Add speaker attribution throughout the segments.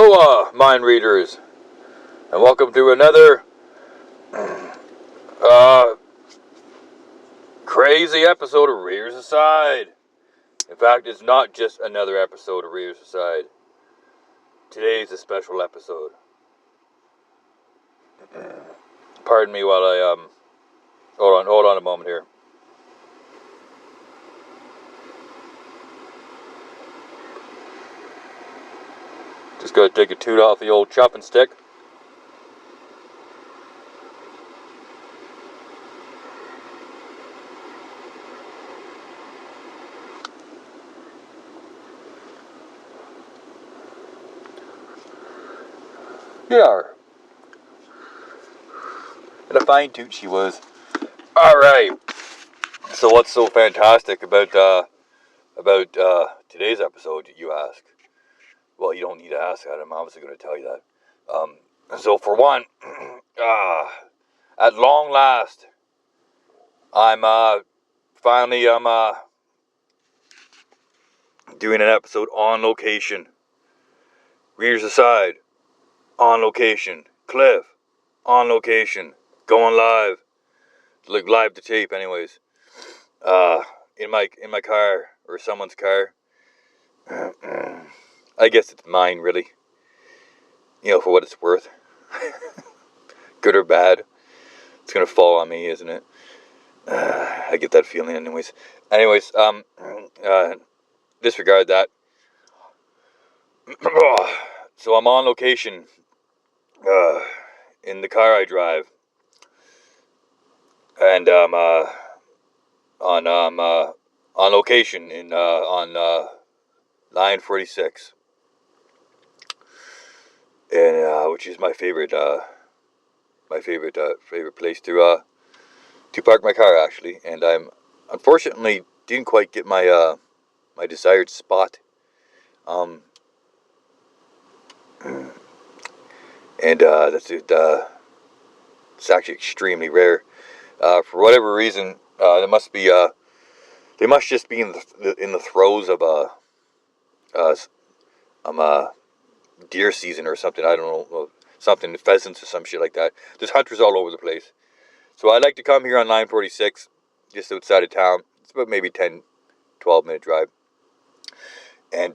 Speaker 1: Hello, mind readers, and welcome to another crazy episode of Readers Aside. In fact, it's not just another episode of Readers Aside. Today's a special episode. Pardon me while I hold on a moment here. Just gotta take a toot off the old chopping stick. Yeah. And a fine toot she was. Alright. So what's so fantastic about today's episode, you ask? Well, you don't need to ask that. I'm obviously going to tell you that. So for one, at long last, I'm finally doing an episode on location. Readers Aside, on location. Cliff, on location. Going live. Like live to tape, anyways. In my car or someone's car. I guess it's mine, really. You know, for what it's worth. Good or bad, it's gonna fall on me, isn't it? I get that feeling, anyways. Disregard that. So I'm on location. In the car I drive, and on location on line 46, and which is my favorite place to park my car, actually. And I'm unfortunately didn't quite get my my desired spot. And that's it. It's actually extremely rare. For whatever reason, they must just be in the throes of deer season or something. I don't know, something, pheasants or some shit like that. There's hunters all over the place. So I like to come here on line 46, just outside of town. It's about maybe 10, 12-minute drive, and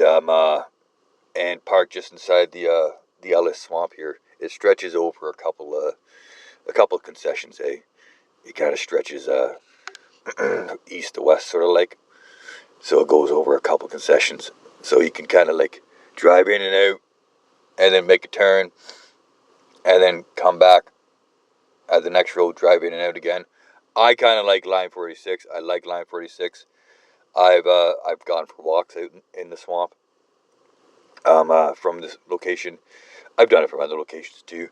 Speaker 1: park just inside the Ellis Swamp here. It stretches over a couple of concessions, eh? It kind of stretches east to west, sort of like. So it goes over a couple concessions. So you can kind of like drive in and out, and then make a turn, and then come back at the next road, drive in and out again. I kind of like line 46. I like line 46. I've gone for walks out in the swamp. From this location, I've done it from other locations too.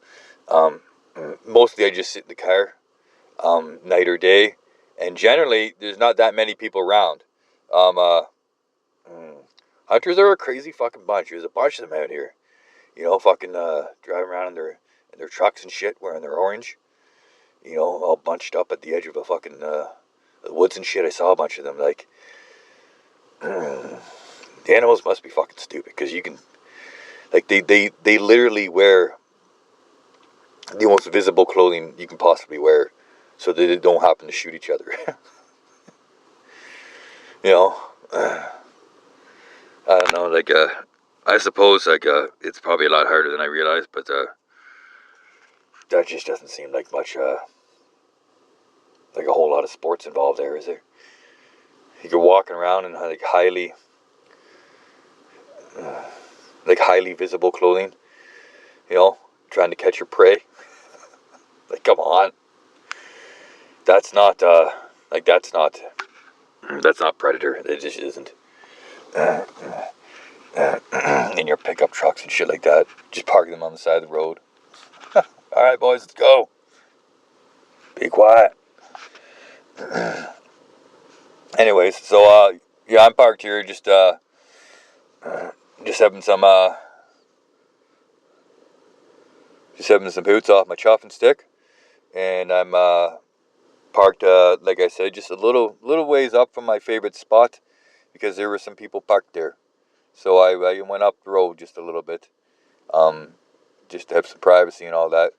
Speaker 1: Mostly I just sit in the car, night or day, and generally there's not that many people around. Hunters are a crazy fucking bunch. There's a bunch of them out here, you know, fucking driving around in their trucks and shit, wearing their orange, you know, all bunched up at the edge of a fucking the woods and shit. I saw a bunch of them. Like, the animals must be fucking stupid, because you can, like, they literally wear the most visible clothing you can possibly wear, so that they don't happen to shoot each other. You know, I don't know, like, I suppose, like, it's probably a lot harder than I realized, but, that just doesn't seem like much, like a whole lot of sports involved there, is there? You're walking around in, like, highly visible clothing, you know, trying to catch your prey. Like, come on. That's not Predator. It just isn't. In your pickup trucks and shit like that, just parking them on the side of the road. All right, boys, let's go. Be quiet. Anyways, so yeah, I'm parked here, just having some boots off my chopping stick, and I'm parked, like I said, just a little ways up from my favorite spot, because there were some people parked there. So I went up the road just a little bit. just to have some privacy and all that.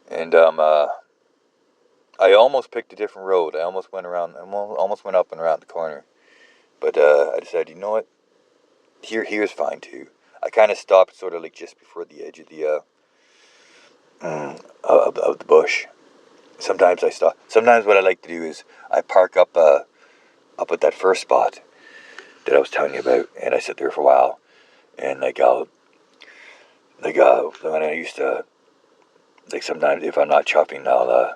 Speaker 1: And I almost picked a different road. I almost went up and around the corner. But I decided, you know what? Here's fine too. I kind of stopped sort of like just before the edge of the of the bush. Sometimes I stop. Sometimes what I like to do is I park up at that first spot that I was telling you about, and I sit there for a while, and when I used to, like, sometimes if I'm not chopping, I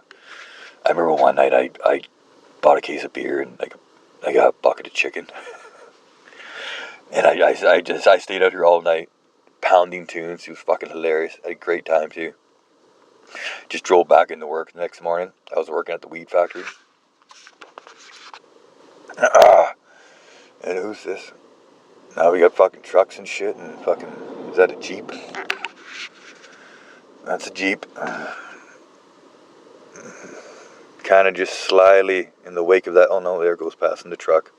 Speaker 1: remember one night I bought a case of beer and I got a bucket of chicken, and I stayed out here all night pounding tunes. It was fucking hilarious. I had a great time too. Just drove back into work the next morning. I was working at the weed factory. And who's this? Now we got fucking trucks and shit and fucking, is that a Jeep? That's a Jeep. Kind of just slyly in the wake of that. Oh no, there goes passing the truck.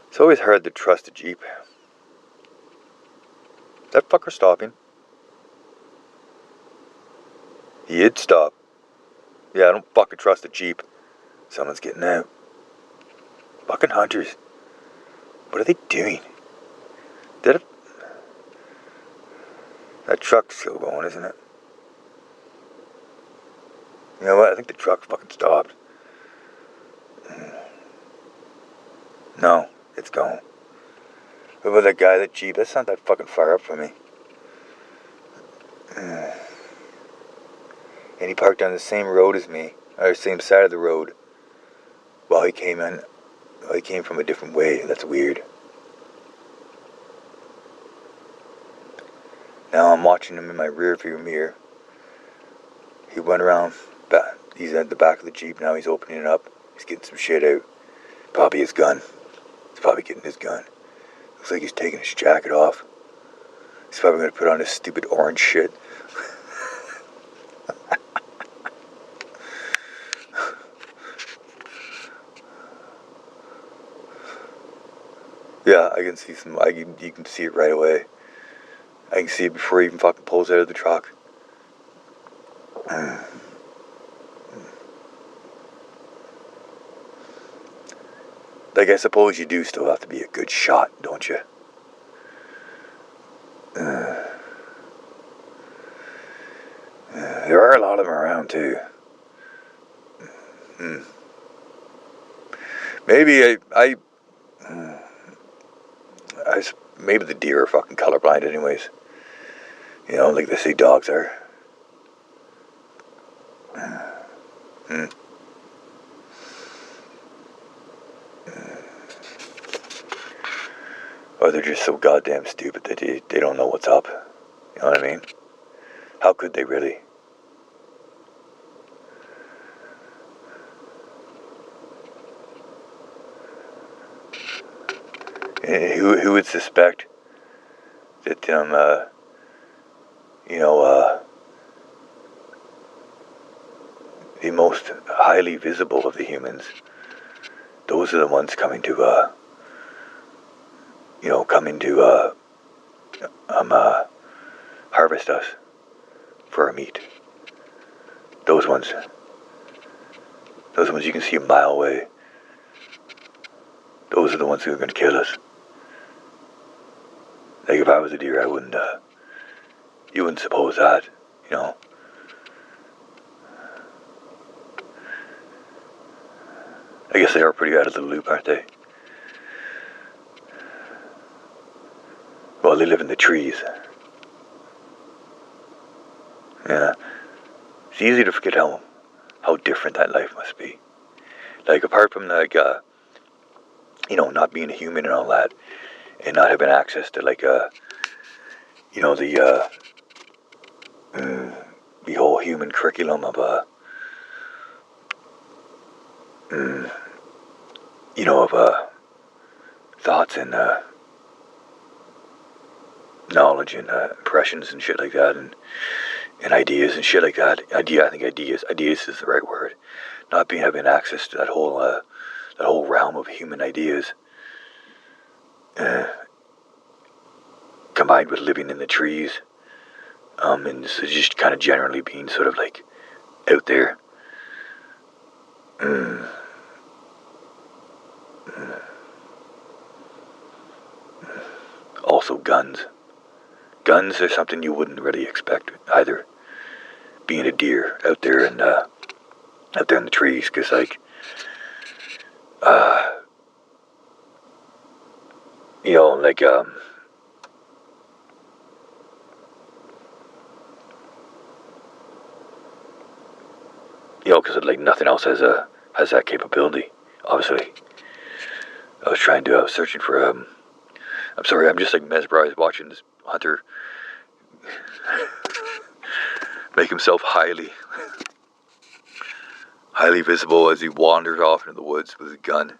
Speaker 1: It's always hard to trust a Jeep. That fucker stopping? He'd stop. Yeah, I don't fucking trust a Jeep. Someone's getting out. Fucking hunters. What are they doing? That truck's still going, isn't it? You know what? I think the truck fucking stopped. No, it's gone. What about that guy, that Jeep? That's not that fucking far up for me. And he parked on the same road as me, or the same side of the road. While he came in, he came from a different way. That's weird. Now I'm watching him in my rear view mirror. He went around, he's at the back of the Jeep now. He's opening it up. He's getting some shit out. Probably his gun. He's probably getting his gun. Looks like he's taking his jacket off. He's probably going to put on his stupid orange shit. Yeah, I can see you can see it right away. I can see it before he even fucking pulls out of the truck. Like, I suppose you do still have to be a good shot, don't you? There are a lot of them around too. Maybe maybe the deer are fucking colorblind anyways. You know, like they say dogs are. Or they're just so goddamn stupid that they don't know what's up. You know what I mean? How could they really? Who would suspect that the most highly visible of the humans, those are the ones coming to harvest us for our meat. Those ones you can see a mile away. Those are the ones who are going to kill us. Like, if I was a deer, you wouldn't suppose that, you know. I guess they are pretty out of the loop, aren't they? Well, they live in the trees. Yeah. It's easy to forget how different that life must be. Like, apart from, like, not being a human and all that, and not having access to, like, the whole human curriculum of, thoughts and, knowledge and, impressions and shit like that, and ideas and shit like that. I think ideas is the right word. Not having access to that whole realm of human ideas. combined with living in the trees, and so just kind of generally being sort of like out there. Also guns. Guns are something you wouldn't really expect either. Being a deer out there in the trees, because like, you know, like you know, because like nothing else has that capability. Obviously, I was searching for I'm sorry, I'm just like mesmerized watching this hunter make himself highly visible as he wanders off into the woods with a gun.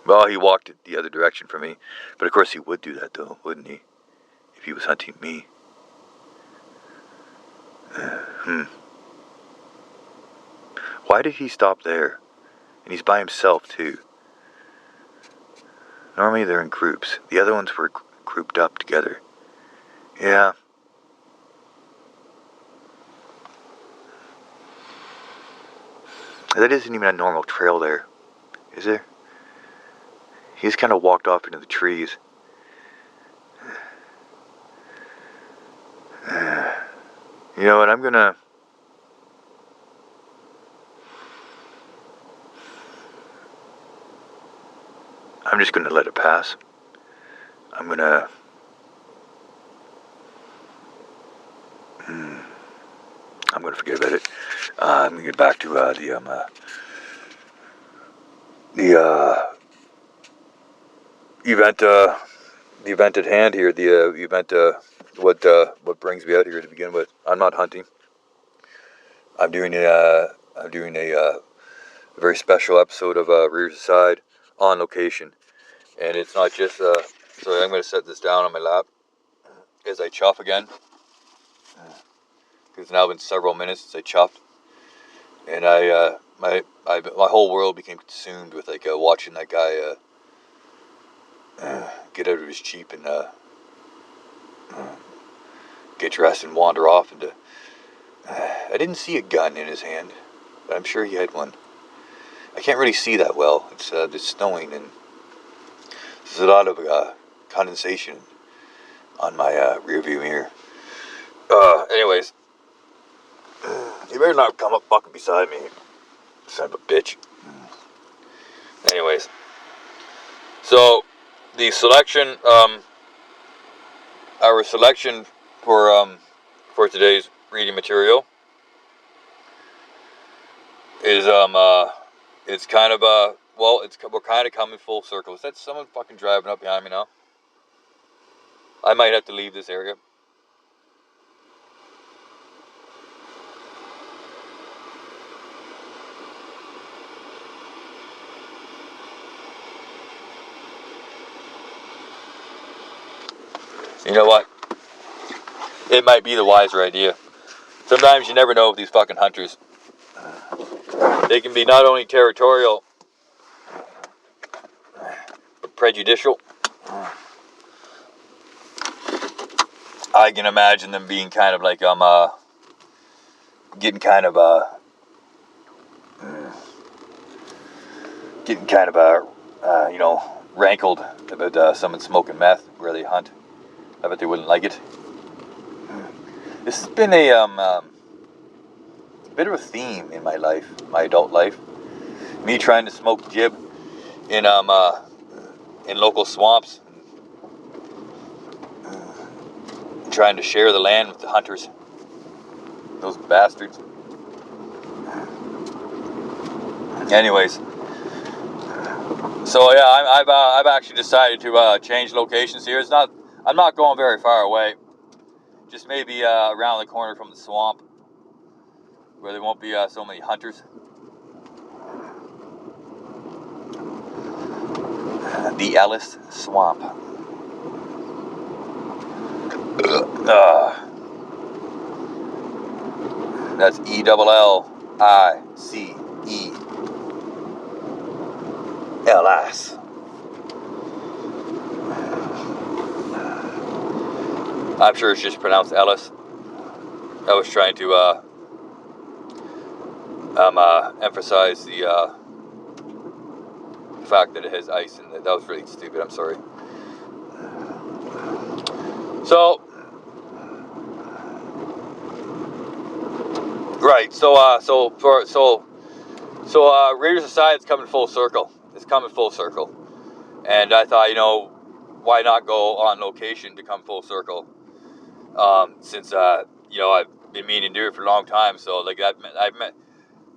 Speaker 1: Well, he walked the other direction from me, but of course he would do that though, wouldn't he? If he was hunting me. Why did he stop there? And he's by himself too. Normally they're in groups. The other ones were grouped up together. Yeah. That isn't even a normal trail there, is there? He just kind of walked off into the trees. You know what, I'm just gonna let it pass. I'm gonna forget about it. I'm gonna get back to the event at hand here. The event what brings me out here to begin with. I'm not hunting. I'm doing a very special episode of Rears Aside on location, and it's not just so I'm going to set this down on my lap as I chop again. It's now been several minutes since I chopped, and my whole world became consumed with like watching that guy get out of his Jeep and get dressed and wander off into. I didn't see a gun in his hand, but I'm sure he had one. I can't really see that well. It's snowing and there's a lot of condensation on my rear view mirror. Anyways, you better not come up fucking beside me, son of a bitch. Anyways, so the selection, our selection for today's reading material is it's kind of we're kind of coming full circle. Is that someone fucking driving up behind me now? I might have to leave this area. You know what? It might be the wiser idea. Sometimes you never know with these fucking hunters. They can be not only territorial, but prejudicial. I can imagine them being kind of like, getting kind of rankled about someone smoking meth where they hunt. I bet they wouldn't like it. This has been a bit of a theme in my life, my adult life. Me trying to smoke jib in local swamps, trying to share the land with the hunters. Those bastards. Anyways, so yeah, I've actually decided to change locations here. I'm not going very far away. Just maybe around the corner from the swamp, where there won't be so many hunters. The Ellis Swamp. That's ELLICE. I'm sure it's just pronounced Ellis. I was trying to emphasize the fact that it has ice in it. That was really stupid. I'm sorry. So, right. So Raiders Aside, it's coming full circle. It's coming full circle. And I thought, why not go on location to come full circle? Since I've been meaning to do it for a long time. So like that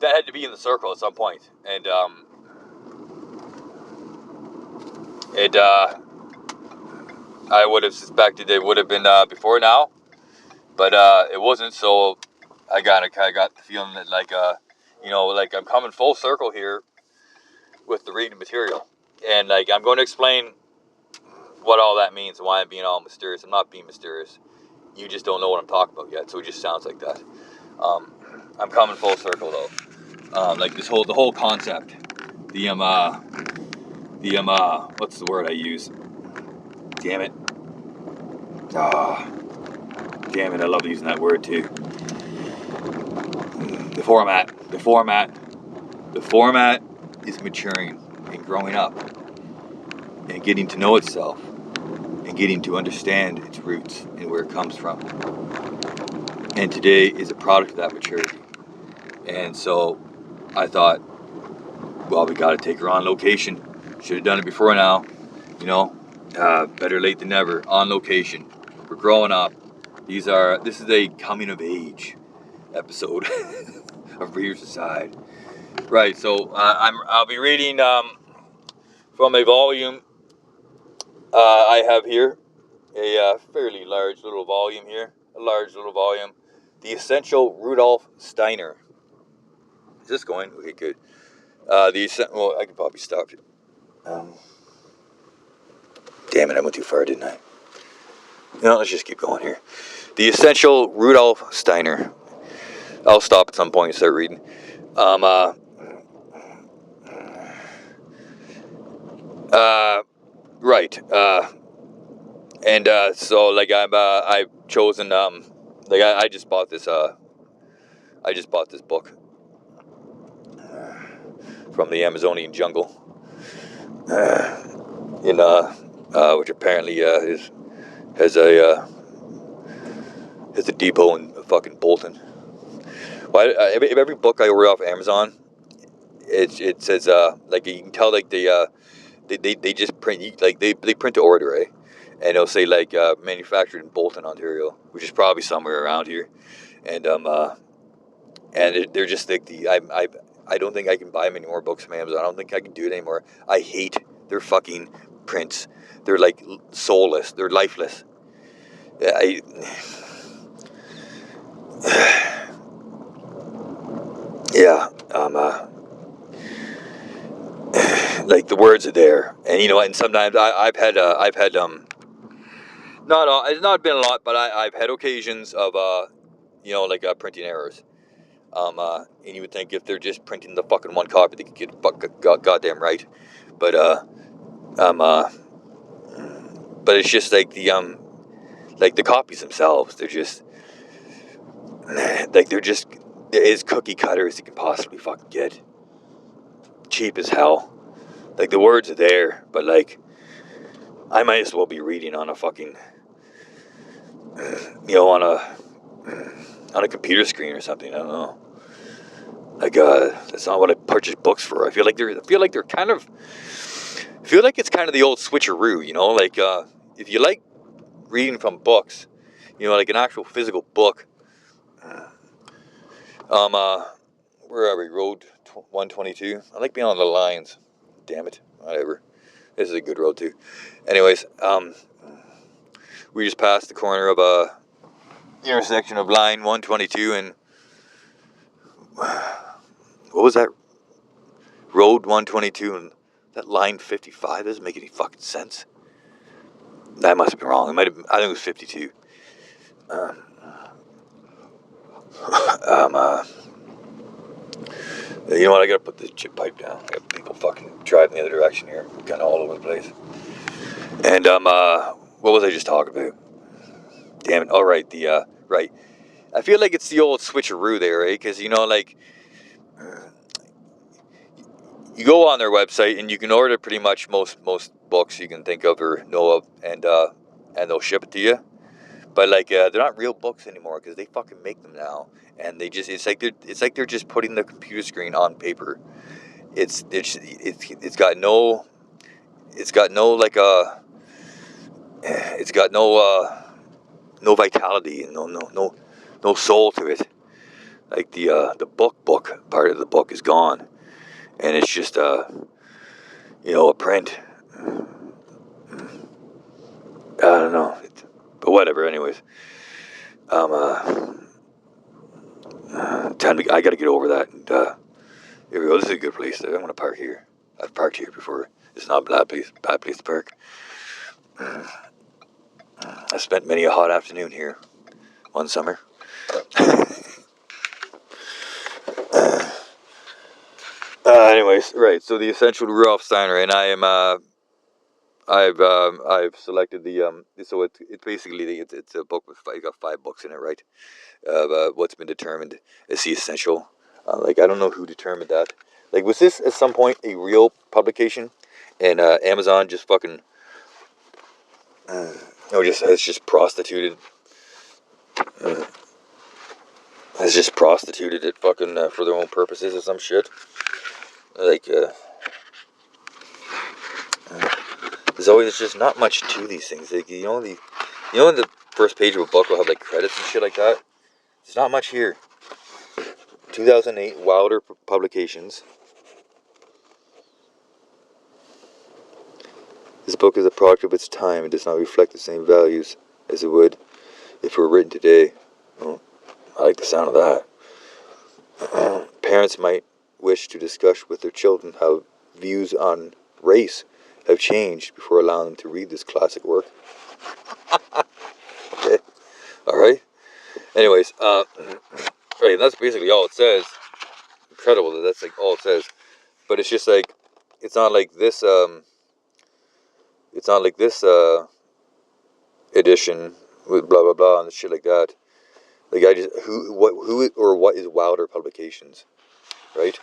Speaker 1: had to be in the circle at some point. And I would have suspected it would have been before now, but it wasn't. So I kind of got the feeling that like I'm coming full circle here with the reading material, and like I'm going to explain what all that means and why I'm being all mysterious. I'm not being mysterious. You just don't know what I'm talking about yet, so it just sounds like that. I'm coming full circle though. Like the whole concept. What's the word I use? Damn it. Ah, damn it. I love using that word too. The format is maturing and growing up and getting to know itself and getting to understand its roots and where it comes from. And today is a product of that maturity. And so I thought, well, we got to take her on location. Should have done it before now. Better late than never. On location. We're growing up. This is a coming of age episode of Readers Aside. Right, so I'll be reading from a volume I have here, a fairly large little volume here, The Essential Rudolf Steiner. Is this going? Okay, good. Well, I could probably stop it. Damn it, I went too far, didn't I? Let's just keep going here. The Essential Rudolf Steiner. I'll stop at some point and start reading. Right. So like I've chosen like I just bought this book from the Amazonian jungle, in which apparently has a depot in fucking Bolton. Well, every book I order off Amazon, it says like you can tell like they just print like they print to order, eh? And it'll say like manufactured in Bolton, Ontario, which is probably somewhere around here. And they're just like I don't think I can buy many more books from Amazon. I don't think I can do it anymore. I hate their fucking prints. They're like soulless. They're lifeless. Yeah. Like the words are there, and and sometimes I've had not it's not been a lot, but I've had occasions of like printing errors. And you would think if they're just printing the fucking one copy, they could get goddamn right. But but it's just like the copies themselves. They're just as cookie cutter as you can possibly fucking get. Cheap as hell. Like the words are there, but like I might as well be reading on a fucking on a computer screen or something. I don't know. Like that's not what I purchase books for. I feel like they're kind of. I feel like it's kind of the old switcheroo, like if you like reading from books, like an actual physical book. Where are we? Road 122. I like being on the lines. Damn it, whatever. This is a good road too. Anyways, we just passed the corner of a intersection of line 122 and what was that? Road 122 and that line 55 doesn't make any fucking sense. That must have been wrong. I think it was 52. You know what? I gotta put this chip pipe down. I got people fucking driving the other direction here, kind of all over the place. And what was I just talking about? Damn it. All right. Right. I feel like it's the old switcheroo there, right? Because, like, you go on their website and you can order pretty much most books you can think of or know of, and they'll ship it to you. But like they're not real books anymore because they fucking make them now, and it's like they're just putting the computer screen on paper. It's got no like it's got no vitality and no soul to it. Like the book part of the book is gone, and it's just a print. I don't know, but whatever. Anyways, I got to get over that. And here we go. This is a good place. I'm gonna park here. I've parked here before. It's not a bad place to park. I spent many a hot afternoon here one summer. Anyways, right. So the Essential to Rudolf Steiner, and I've selected the. So it's basically it's a book with you got 5 books in it, right? What's been determined as the essential. Like I don't know who determined that. Like was this at some point a real publication, and Amazon just fucking, has just prostituted. Has just prostituted it fucking for their own purposes or some shit. Like, there's always just not much to these things. Like, in the first page of a book will have like credits and shit like that. There's not much here. 2008 Wilder Publications. This book is a product of its time and does not reflect the same values as it would if it were written today. Oh, I like the sound of that. Parents might wish to discuss with their children how views on race have changed before allowing them to read this classic work. Okay. Alright. Anyways, right, that's basically all it says. Incredible that that's like all it says. But it's just like it's not like this edition with blah blah blah and shit like that. Like I just who or what is Wilder Publications, right?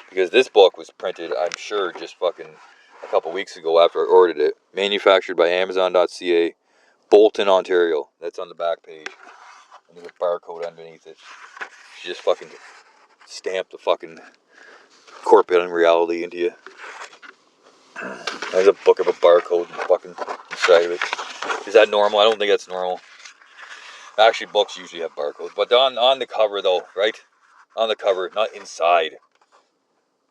Speaker 1: Because this book was printed, I'm sure, just fucking a couple weeks ago after I ordered it. Manufactured by Amazon.ca, Bolton, Ontario. That's on the back page. And there's a barcode underneath it. She just fucking stamped the fucking corporate reality into you. There's a book of a barcode and fucking inside of it. Is that normal? I don't think that's normal. Actually, books usually have barcodes. But on the cover, though, right? On the cover, not inside.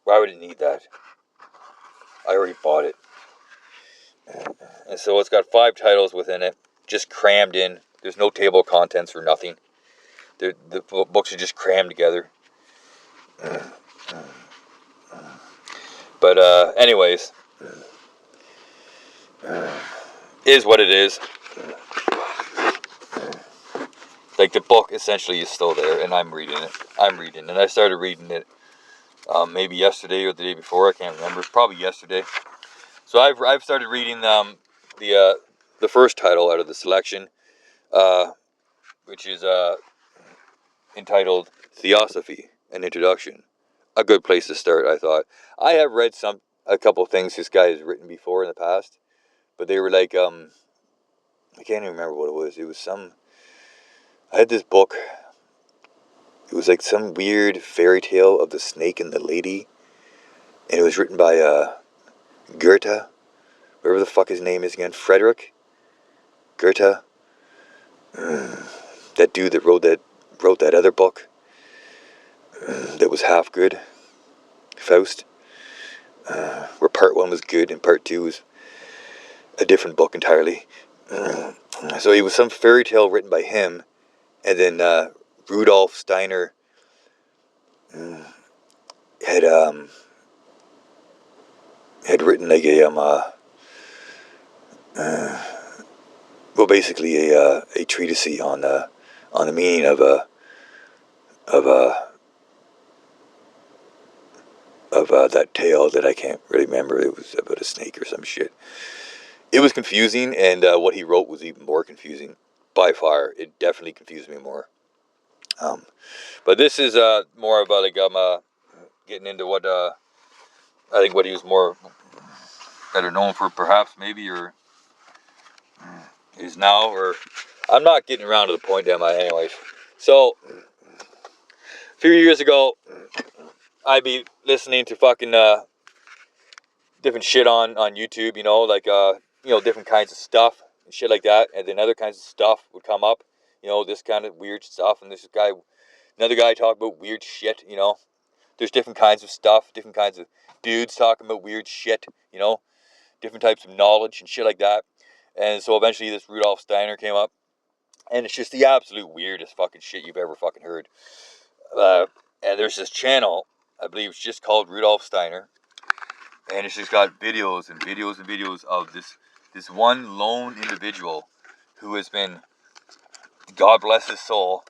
Speaker 1: Why would it need that? I already bought it. And so it's got 5 titles within it, just crammed in. There's no table of contents or nothing. The books are just crammed together. But anyways, is what it is. Like the book essentially is still there, and I'm reading it. And I started reading it maybe yesterday or the day before. I can't remember. Probably yesterday. So I've started reading the first title out of the selection, which is entitled Theosophy, an Introduction. A good place to start, I thought. I have read a couple things this guy has written before in the past, but they were like I can't even remember what it was. It was I had this book. It was like some weird fairy tale of the snake and the lady, and it was written by Goethe, whatever the fuck his name is again, Frederick Goethe. That dude that wrote that other book that was half good, Faust, where part 1 was good and part 2 was a different book entirely. So it was some fairy tale written by him, and then Rudolf Steiner had written like basically a treatise on the meaning of that tale that I can't really remember. It was about a snake or some shit. It was confusing, and what he wrote was even more confusing. by far. It definitely confused me more. But this is more of like I'm getting into what I think what he was more better known for, perhaps, maybe, or is now, or I'm not getting around to the point, am I? Anyways, so a few years ago, I'd be listening to fucking different shit on YouTube, like different kinds of stuff and shit like that, and then other kinds of stuff would come up, this kind of weird stuff, and another guy talk about weird shit. There's different kinds of stuff, different kinds of dudes talking about weird shit, different types of knowledge and shit like that. And so eventually this Rudolf Steiner came up, and it's just the absolute weirdest fucking shit you've ever fucking heard. And there's this channel, I believe it's just called Rudolf Steiner, and it's just got videos and videos and videos of this one lone individual who has been, God bless his soul,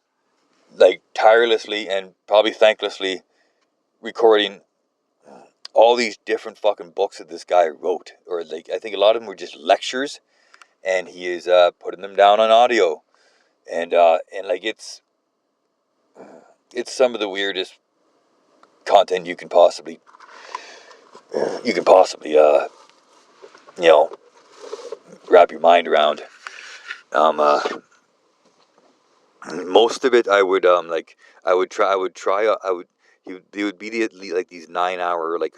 Speaker 1: like tirelessly and probably thanklessly recording all these different fucking books that this guy wrote, or like I think a lot of them were just lectures, and he is putting them down on audio, and like it's some of the weirdest content you can possibly wrap your mind around. Most of it I would they would be like these 9 hour like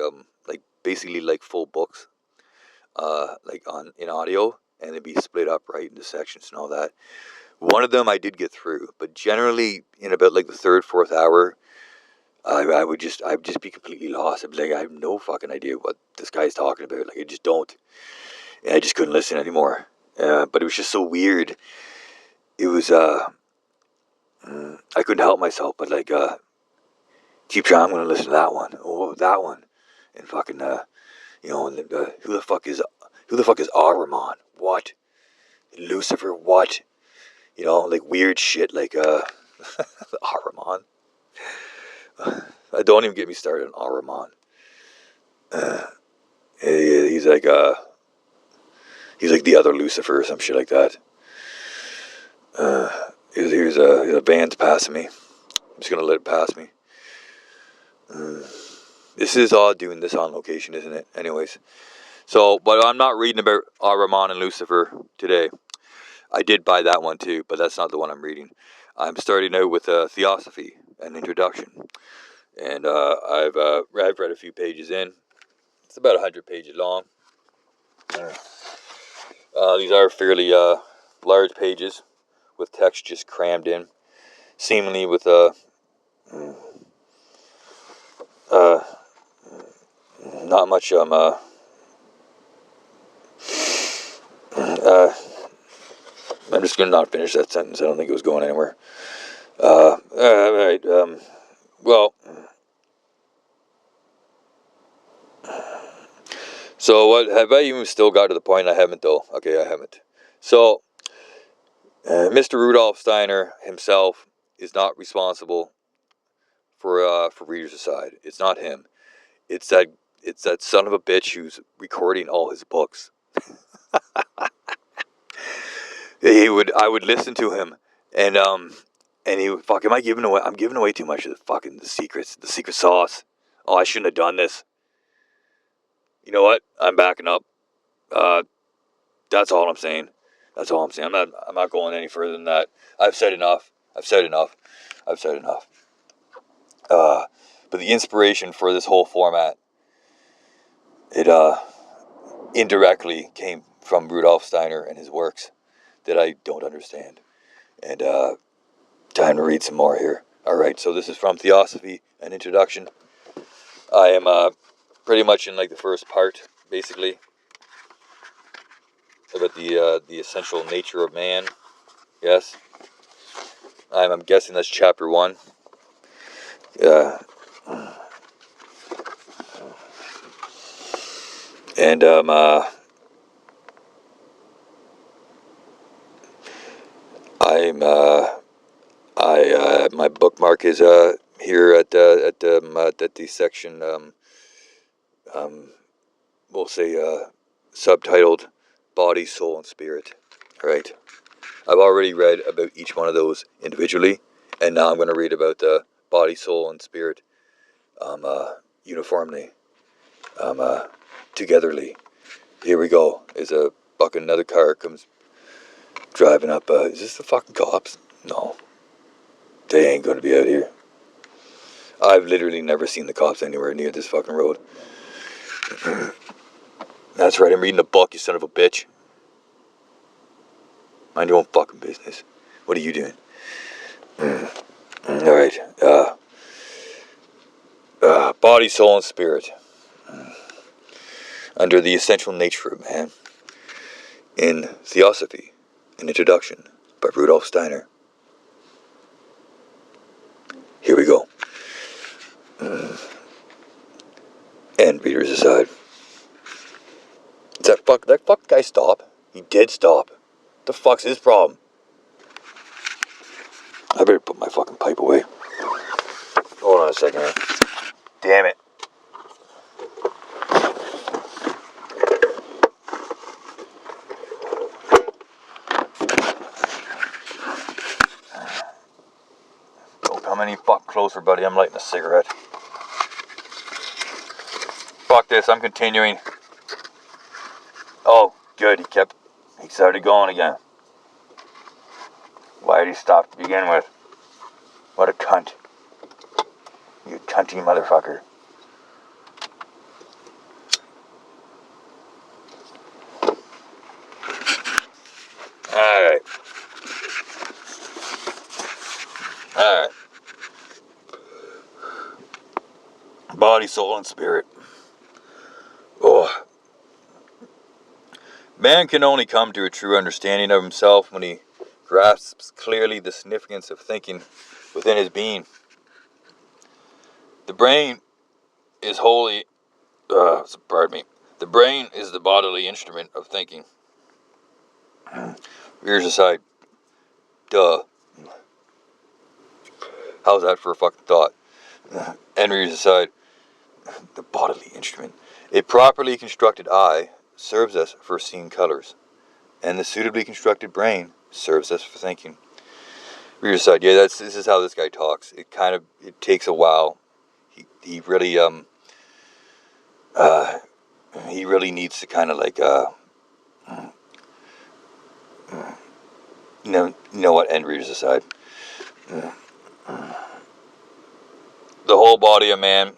Speaker 1: basically like full books like in audio, and they'd be split up right into sections and all that. One of them I did get through, but generally in about like the third, fourth hour, I'd just be completely lost. I'd be like, I have no fucking idea what this guy's talking about. Like, I just don't, and I just couldn't listen anymore. But it was just so weird. It was I couldn't help myself, but like keep trying. I'm gonna listen to that one. Oh, that one, and fucking and who the fuck is Ahriman? What? Lucifer? What? Like weird shit like Ahriman. Don't even get me started on Ahriman. He's like the other Lucifer or some shit like that. Here's a van's passing me. I'm just gonna let it pass me. This is all doing this on location, isn't it? Anyways, so but I'm not reading about Ahriman and Lucifer today. I did buy that one too, but that's not the one I'm reading. I'm starting out with Theosophy, an introduction, and I've read a few pages in. It's about 100 pages long. These are fairly large pages with text just crammed in, seemingly with not much I'm just gonna not finish that sentence. I don't think it was going anywhere. All right. Well, so what have I even still got to the point? I haven't though. Okay, I haven't. So, Mr. Rudolf Steiner himself is not responsible for Reader's Aside. It's not him. It's that son of a bitch who's recording all his books. I would listen to him, and he would fuck. I'm giving away too much of the secrets, the secret sauce. Oh, I shouldn't have done this. You know what? I'm backing up. That's all I'm saying. That's all I'm saying. I'm not going any further than that. I've said enough. But the inspiration for this whole format, it indirectly came from Rudolf Steiner and his works that I don't understand. And time to read some more here. All right, so this is from Theosophy, an introduction. I am pretty much in like the first part, basically, about the essential nature of man. Yes, I'm guessing that's chapter 1. And my bookmark is here at the section we'll say subtitled Body, Soul, and Spirit. All right. I've already read about each one of those individually, and now I'm going to read about the body, soul, and spirit uniformly, togetherly. Here we go. Is a fucking another car comes driving up. Is this the fucking cops? No, they ain't going to be out here. I've literally never seen the cops anywhere near this fucking road. That's right, I'm reading a book, you son of a bitch. Mind your own fucking business. What are you doing? Alright, body, soul, and spirit. Under the essential nature of man. In Theosophy, an introduction by Rudolf Steiner. Here we go. And readers aside. Does that fuck guy stop? He did stop. The fuck's his problem? I better put my fucking pipe away. Hold on a second here. Damn it. Don't come any fuck closer, buddy. I'm lighting a cigarette. Fuck this, I'm continuing. Oh, good, he started going again. Why did he stop to begin with? What a cunt. You cunty motherfucker. Alright. Body, soul, and spirit. Oh. Man can only come to a true understanding of himself when he grasps clearly the significance of thinking within his being. The brain is The brain is the bodily instrument of thinking. Rears aside. Duh. How's that for a fucking thought? And rears aside. The bodily instrument. A properly constructed eye serves us for seeing colors, and the suitably constructed brain serves us for thinking. Rears aside. Yeah, this is how this guy talks. It takes a while. He really needs to kind of like you know what? End readers aside. The whole body of man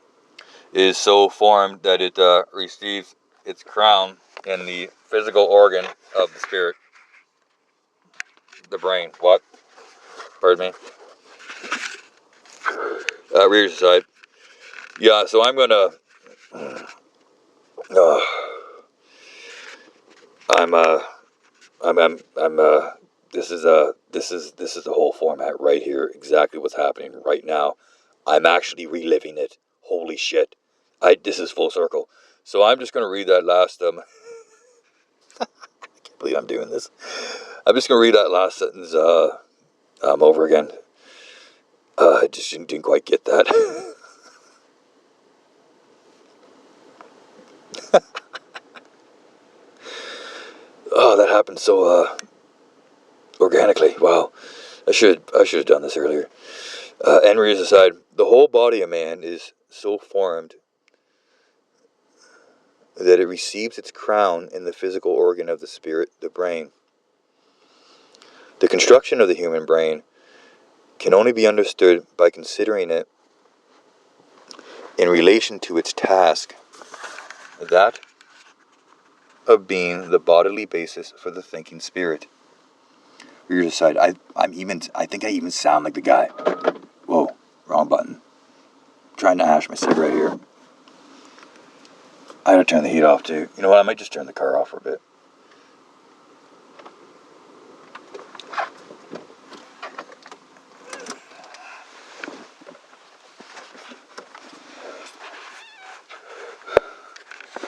Speaker 1: is so formed that it receives its crown in the physical organ of the spirit, the brain. What? Pardon me. Readers aside. Yeah, so I'm gonna. I'm This is the whole format right here. Exactly what's happening right now. I'm actually reliving it. Holy shit! This is full circle. So I'm just gonna read that last I can't believe I'm doing this. I'm just gonna read that last sentence over again. I just didn't quite get that. Oh, that happened so organically. Wow, I should have done this earlier. Readers aside, the whole body of man is so formed that it receives its crown in the physical organ of the spirit, the brain. The construction of the human brain can only be understood by considering it in relation to its task, that of being the bodily basis for the thinking spirit. Readers aside, I think I even sound like the guy. Whoa, wrong button. I'm trying to hash my cigarette here. I gotta turn the heat off too. You know what? I might just turn the car off for a bit.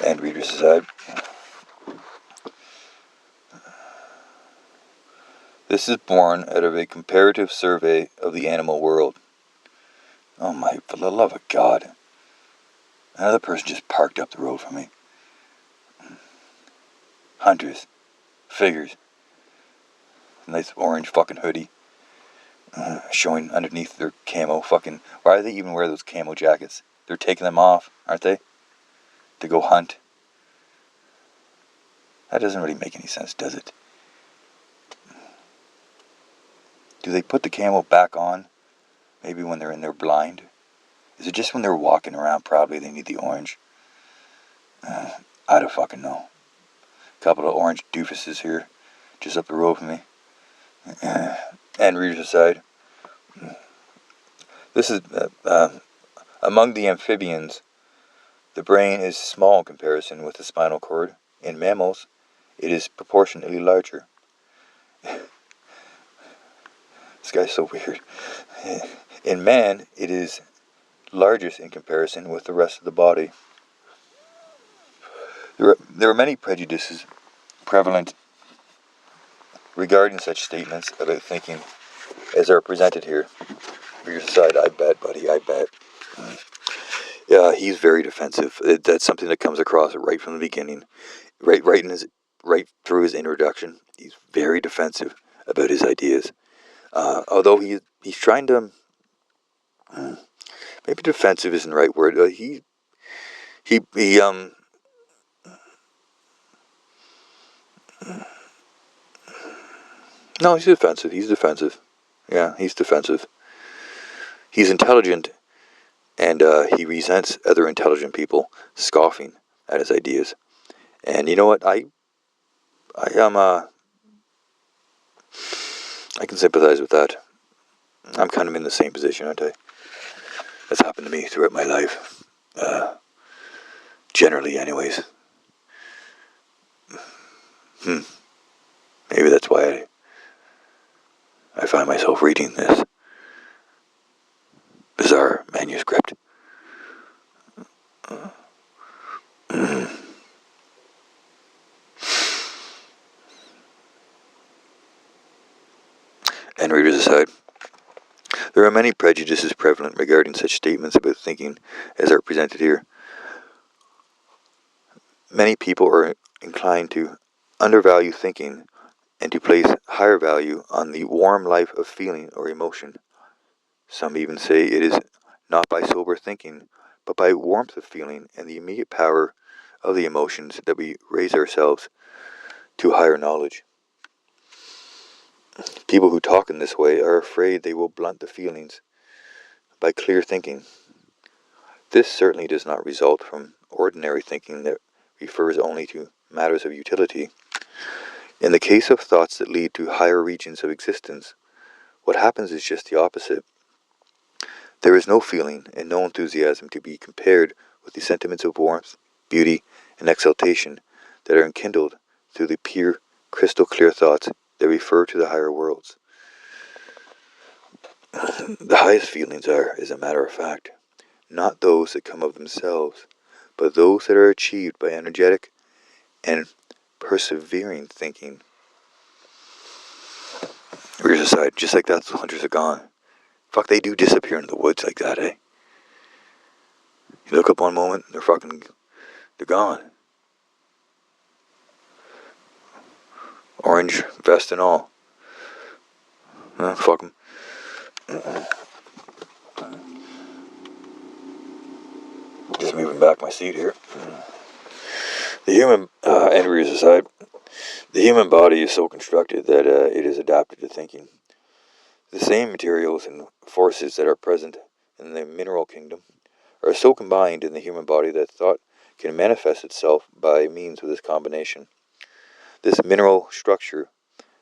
Speaker 1: And readers aside. This is born out of a comparative survey of the animal world. Oh my, for the love of God. Another person just parked up the road from me. Hunters. Figures. nice orange fucking hoodie. Showing underneath their camo fucking... Why do they even wear those camo jackets? They're taking them off, aren't they? To go hunt. That doesn't really make any sense, does it? Do they put the camo back on? Maybe when they're in their blind? Is it just when they're walking around proudly they need the orange? I don't fucking know. Couple of orange doofuses here, just up the road from me. And readers aside. This is among the amphibians. The brain is small in comparison with the spinal cord. In mammals, it is proportionately larger. This guy's so weird. In man, it is largest in comparison with the rest of the body. There are many prejudices prevalent regarding such statements about thinking as are presented here. For your side, I bet, buddy, I bet. Yeah, he's very defensive. That's something that comes across right from the beginning, right through his introduction. He's very defensive about his ideas. Although he's trying to, maybe defensive isn't the right word. No, he's defensive. He's defensive. Yeah, he's defensive. He's intelligent, and he resents other intelligent people scoffing at his ideas. And you know what? I can sympathize with that. I'm kind of in the same position, aren't I? That's happened to me throughout my life. Generally, anyways. Maybe that's why I find myself reading this bizarre manuscript. And readers aside, there are many prejudices prevalent regarding such statements about thinking as are presented here. Many people are inclined to undervalue thinking and to place higher value on the warm life of feeling or emotion. Some even say it is not by sober thinking, but by warmth of feeling and the immediate power of the emotions that we raise ourselves to higher knowledge. People who talk in this way are afraid they will blunt the feelings by clear thinking. This certainly does not result from ordinary thinking that refers only to matters of utility. In the case of thoughts that lead to higher regions of existence, what happens is just the opposite. There is no feeling and no enthusiasm to be compared with the sentiments of warmth, beauty, and exaltation that are enkindled through the pure, crystal clear thoughts that refer to the higher worlds. The highest feelings are, as a matter of fact, not those that come of themselves, but those that are achieved by energetic and persevering thinking. Rears aside, just like that, the hunters are gone. Fuck, they do disappear in the woods like that, eh? You look up one moment, they're gone. Orange vest and all. Fuck them. Just moving back my seat here. The human, and rears aside, the human body is so constructed that it is adapted to thinking. The same materials and forces that are present in the mineral kingdom are so combined in the human body that thought can manifest itself by means of this combination. This mineral structure,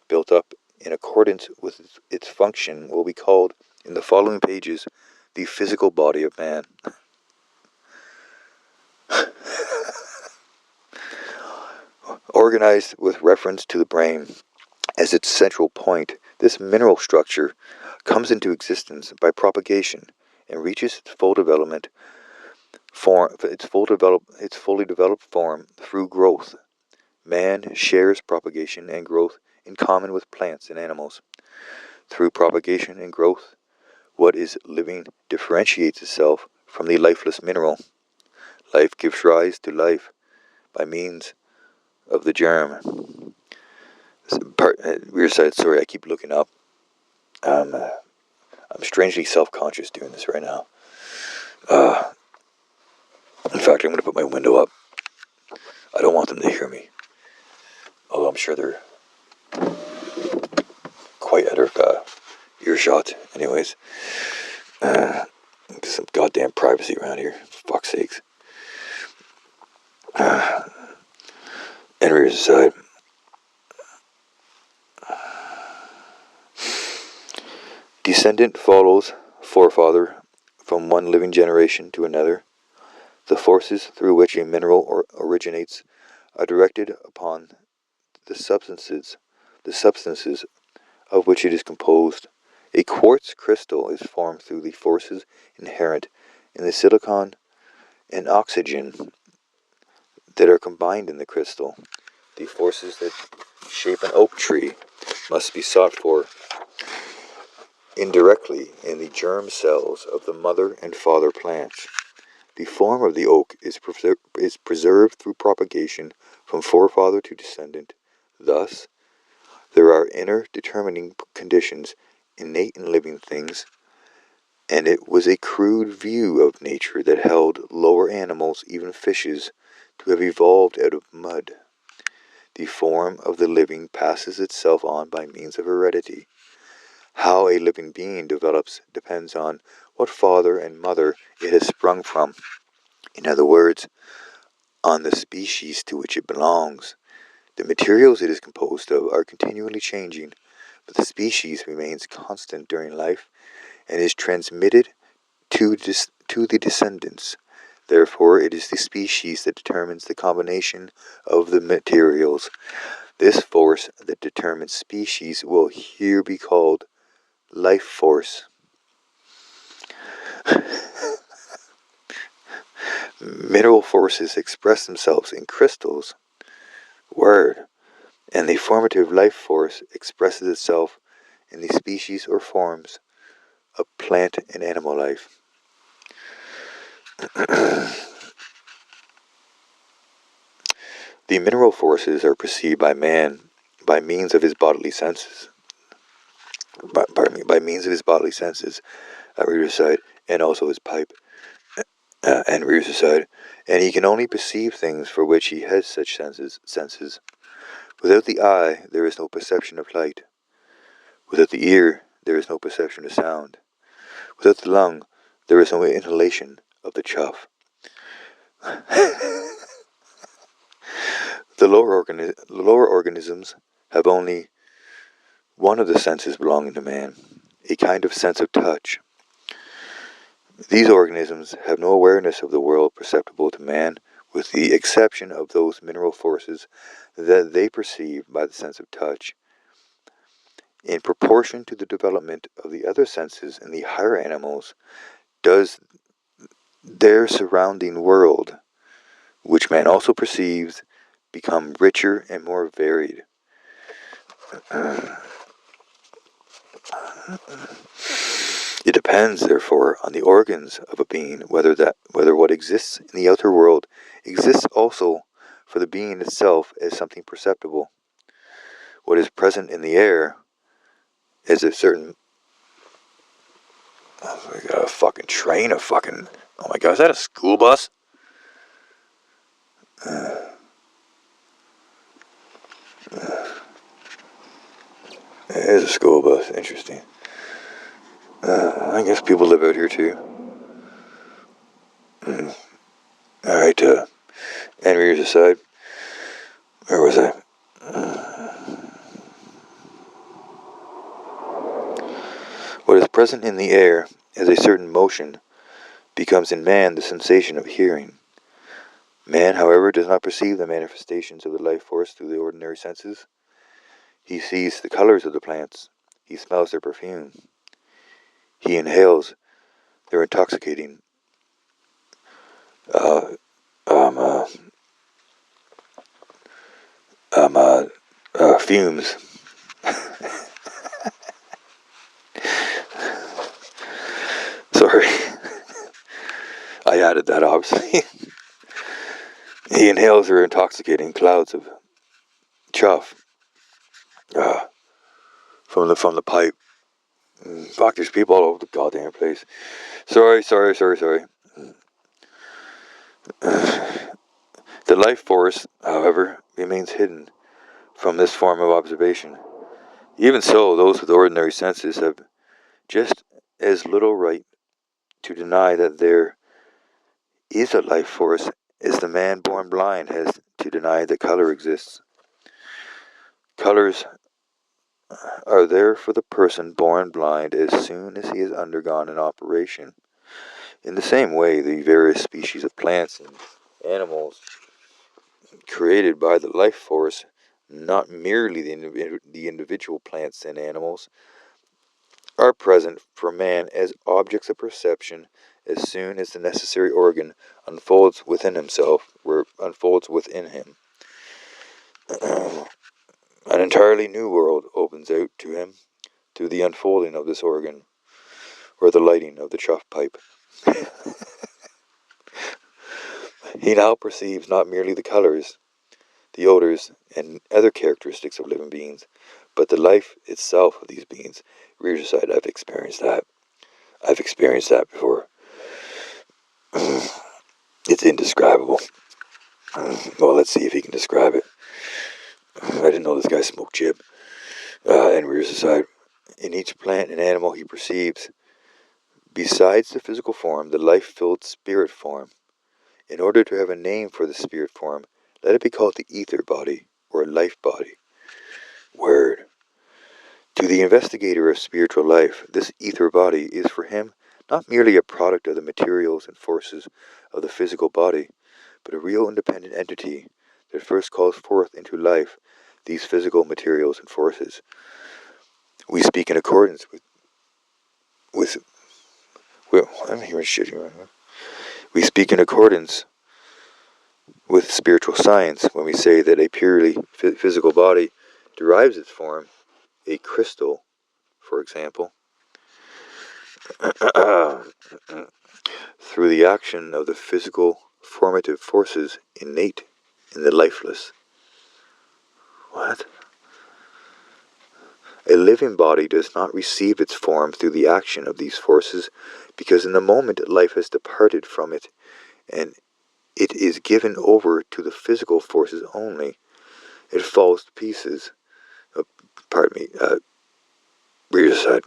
Speaker 1: built up in accordance with its function, will be called in the following pages the physical body of man. Organized with reference to the brain as its central point, this mineral structure comes into existence by propagation and reaches its fully developed form through growth. Man shares propagation and growth in common with plants and animals. Through propagation and growth, what is living differentiates itself from the lifeless mineral. Life gives rise to life by means of the germ. Weird side story. I keep looking up. I'm strangely self-conscious doing this right now. In fact, I'm going to put my window up. I don't want them to hear me. Although I'm sure they're quite out of earshot. Anyways, some goddamn privacy around here. For fuck's sakes. Anyways, aside. Descendant follows forefather from one living generation to another. The forces through which a mineral originates are directed upon the substances of which it is composed. A quartz crystal is formed through the forces inherent in the silicon and oxygen that are combined in the crystal. The forces that shape an oak tree must be sought for indirectly in the germ cells of the mother and father plants. The form of the oak is preserved through propagation from forefather to descendant. Thus, there are inner determining conditions innate in living things, and it was a crude view of nature that held lower animals, even fishes, to have evolved out of mud. The form of the living passes itself on by means of heredity. How a living being develops depends on what father and mother it has sprung from. In other words, on the species to which it belongs. The materials it is composed of are continually changing, but the species remains constant during life and is transmitted to the descendants. Therefore, it is the species that determines the combination of the materials. This force that determines species will here be called life force. Mineral forces express themselves in crystals. Word. And the formative life force expresses itself in the species or forms of plant and animal life. The mineral forces are perceived by man by means of his bodily senses. By means of his bodily senses, reader's side, and also his pipe, and reader's side, and he can only perceive things for which he has such senses. Without the eye, there is no perception of light. Without the ear, there is no perception of sound. Without the lung, there is no inhalation of the chuff. The lower organisms have only one of the senses belonging to man, a kind of sense of touch. These organisms have no awareness of the world perceptible to man, with the exception of those mineral forces that they perceive by the sense of touch. In proportion to the development of the other senses in the higher animals, does their surrounding world, which man also perceives, become richer and more varied. It depends, therefore, on the organs of a being whether what exists in the outer world exists also for the being itself as something perceptible. What is present in the air is a certain... Oh, we got a fucking train of fucking... Oh my god, is that a school bus? It is a school bus. Interesting. I guess people live out here too. Alright, and readers aside. Where was I? What is present in the air as a certain motion becomes in man the sensation of hearing. Man, however, does not perceive the manifestations of the life force through the ordinary senses. He sees the colors of the plants. He smells their perfume. He inhales their intoxicating fumes. Sorry. I added that, obviously. He inhales their intoxicating clouds of chuff. from the pipe. Fuck, there's people all over the goddamn place. Sorry. The life force, however, remains hidden from this form of observation. Even so, those with ordinary senses have just as little right to deny that there is a life force as the man born blind has to deny that color exists. Colors are there for the person born blind as soon as he has undergone an operation. In the same way, the various species of plants and animals created by the life force, not merely the individual plants and animals, are present for man as objects of perception as soon as the necessary organ unfolds within himself, or unfolds within him. An entirely new world opens out to him through the unfolding of this organ, or the lighting of the trough pipe. He now perceives not merely the colors, the odors, and other characteristics of living beings, but the life itself of these beings. Reader's aside, I've experienced that. I've experienced that before. It's indescribable. Well, let's see if he can describe it. I didn't know this guy smoked jib. And reader's aside, in each plant and animal he perceives, besides the physical form, the life-filled spirit form. In order to have a name for the spirit form, let it be called the ether body, or life body. Word. To the investigator of spiritual life, this ether body is for him not merely a product of the materials and forces of the physical body, but a real independent entity that first calls forth into life these physical materials and forces. We speak in accordance with well, I'm hearing shit here. We speak in accordance with spiritual science when we say that a purely physical body derives its form, a crystal, for example, through the action of the physical formative forces innate in the lifeless. What? A living body does not receive its form through the action of these forces, because in the moment life has departed from it, and it is given over to the physical forces only. It falls to pieces. Read aside.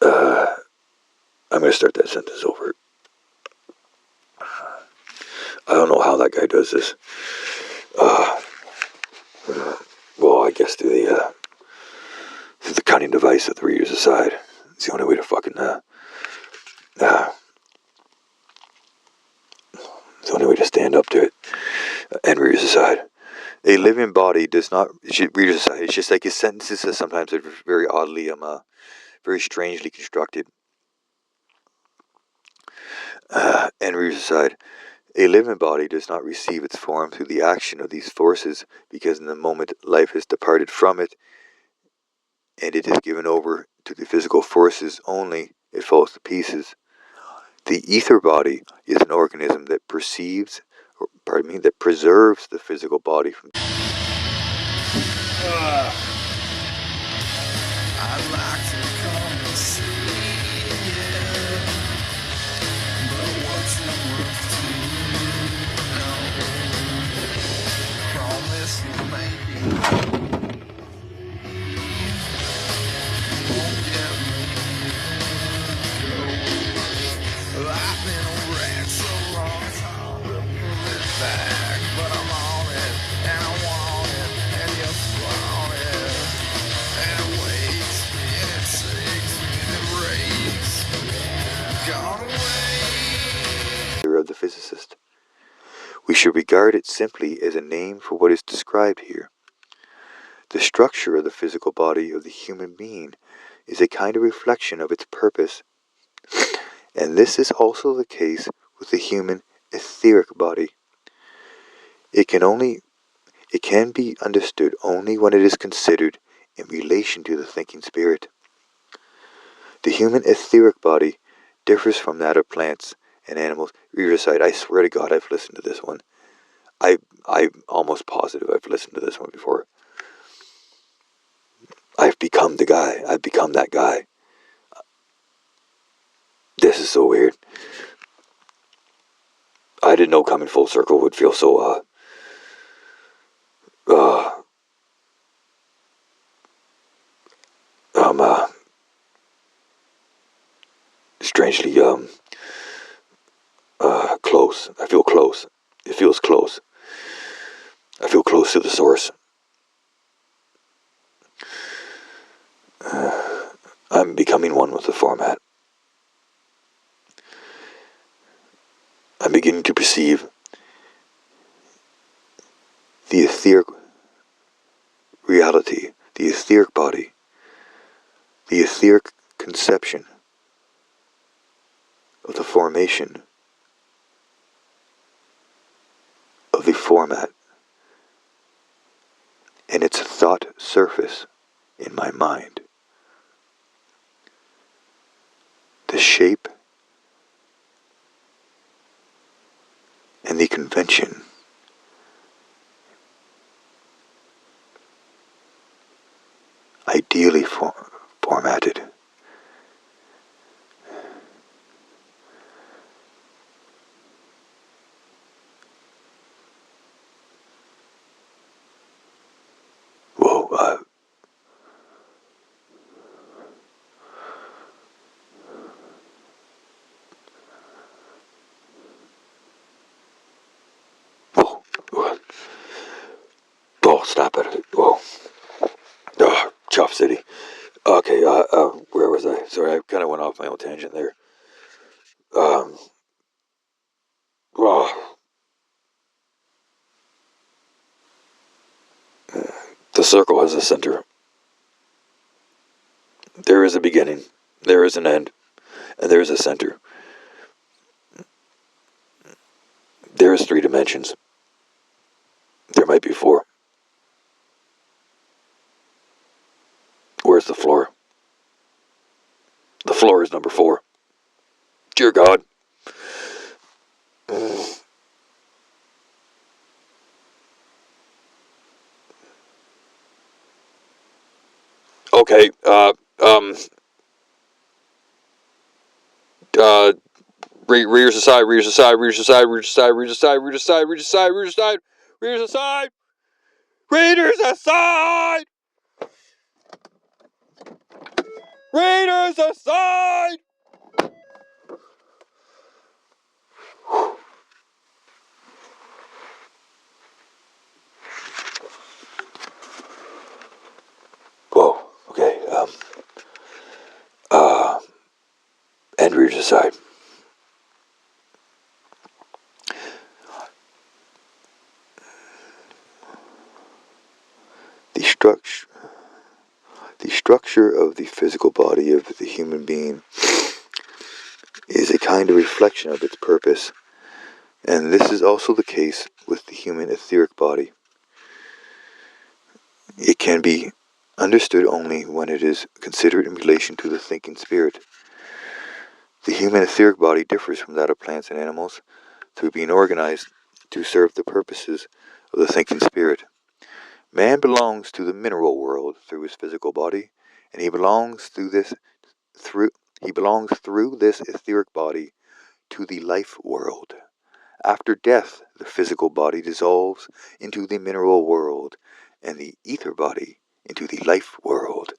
Speaker 1: I'm going to start that sentence over. I don't know how that guy does this. Well, I guess through the cunning device of the reader's aside. It's the only way to fucking it's the only way to stand up to it. And reader's aside. A living body does not. Reader's aside. It's just like his sentences sometimes are very oddly, very strangely constructed. And reader's aside. A living body does not receive its form through the action of these forces, because in the moment life has departed from it, and it is given over to the physical forces only, it falls to pieces. The ether body is an organism that preserves the physical body from. I'd like to come and see you, but what's it worth to you? Promise you maybe won't get me. I've been around so long, it's hard to pull it back, but I'm on it, and I want it, and you flaunt it, and it waits, and it sinks, and it breaks, gone away. Of the physicist. We should regard it simply as a name for what is described here. The structure of the physical body of the human being is a kind of reflection of its purpose, and this is also the case with the human etheric body. It can be understood only when it is considered in relation to the thinking spirit. The human etheric body differs from that of plants and animals. Reader aside, I swear to God I've listened to this one. I'm almost positive I've listened to this one before. I've become the guy. I've become that guy. This is so weird. I didn't know coming full circle would feel so, uh, um, uh, strangely, close. I feel close. It feels close. I feel close to the source. I'm becoming one with the format. I'm beginning to perceive the etheric reality, the etheric body, the etheric conception of the formation of the format and its thought surface in my mind. The shape and the convention ideally formatted. Whoa, whoa, oh, stop it. Whoa. Chop City. Okay, where was I? Sorry, I kind of went off my own tangent there. Um, oh, the circle has a center. There is a beginning, there is an end, and there is a center. There is 3 dimensions. There might be 4. Where's the floor? The floor is number 4. Dear God. Okay, rears aside, rears aside, rears aside, rears aside, rears aside, rears aside, rears aside, rears aside, rears aside, readers aside, readers aside. Whoa, okay, and rears aside. The structure, the structure of the physical body of the human being is a kind of reflection of its purpose, and this is also the case with the human etheric body. It can be understood only when it is considered in relation to the thinking spirit. The human etheric body differs from that of plants and animals through being organized to serve the purposes of the thinking spirit. Man belongs to the mineral world through his physical body, and he belongs through this etheric body to the life world. After death, the physical body dissolves into the mineral world, and the ether body into the life world.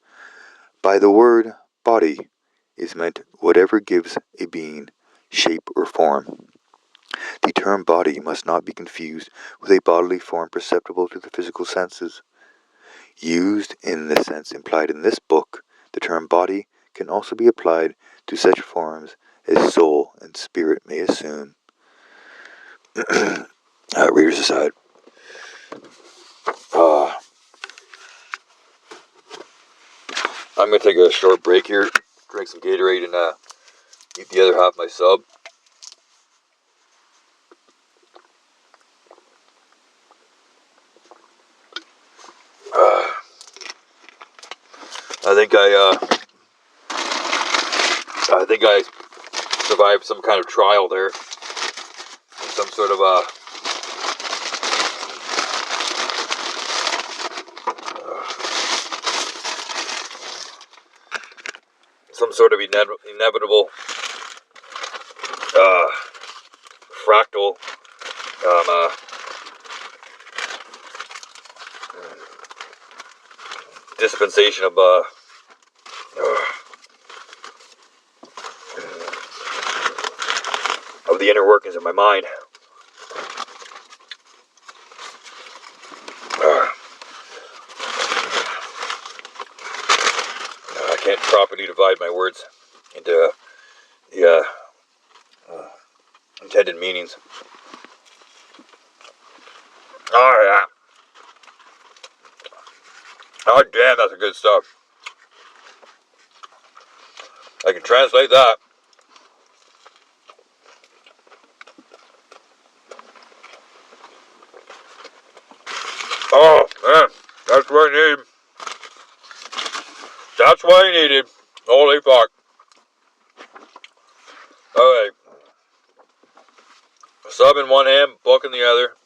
Speaker 1: By the word body is meant whatever gives a being shape or form. The term body must not be confused with a bodily form perceptible to the physical senses. Used in the sense implied in this book, the term body can also be applied to such forms as soul and spirit may assume. Readers aside. I'm going to take a short break here, drink some Gatorade, and eat the other half of my sub. I think I survived some kind of trial there, some sort of some sort of inevitable fractal dispensation of the inner workings of my mind. I can't properly divide my words into the intended meanings. Oh yeah. Oh damn, that's a good stuff. I can translate that. Oh man, that's what I need. That's what I needed. Holy fuck. Alright. Sub in one hand, book in the other.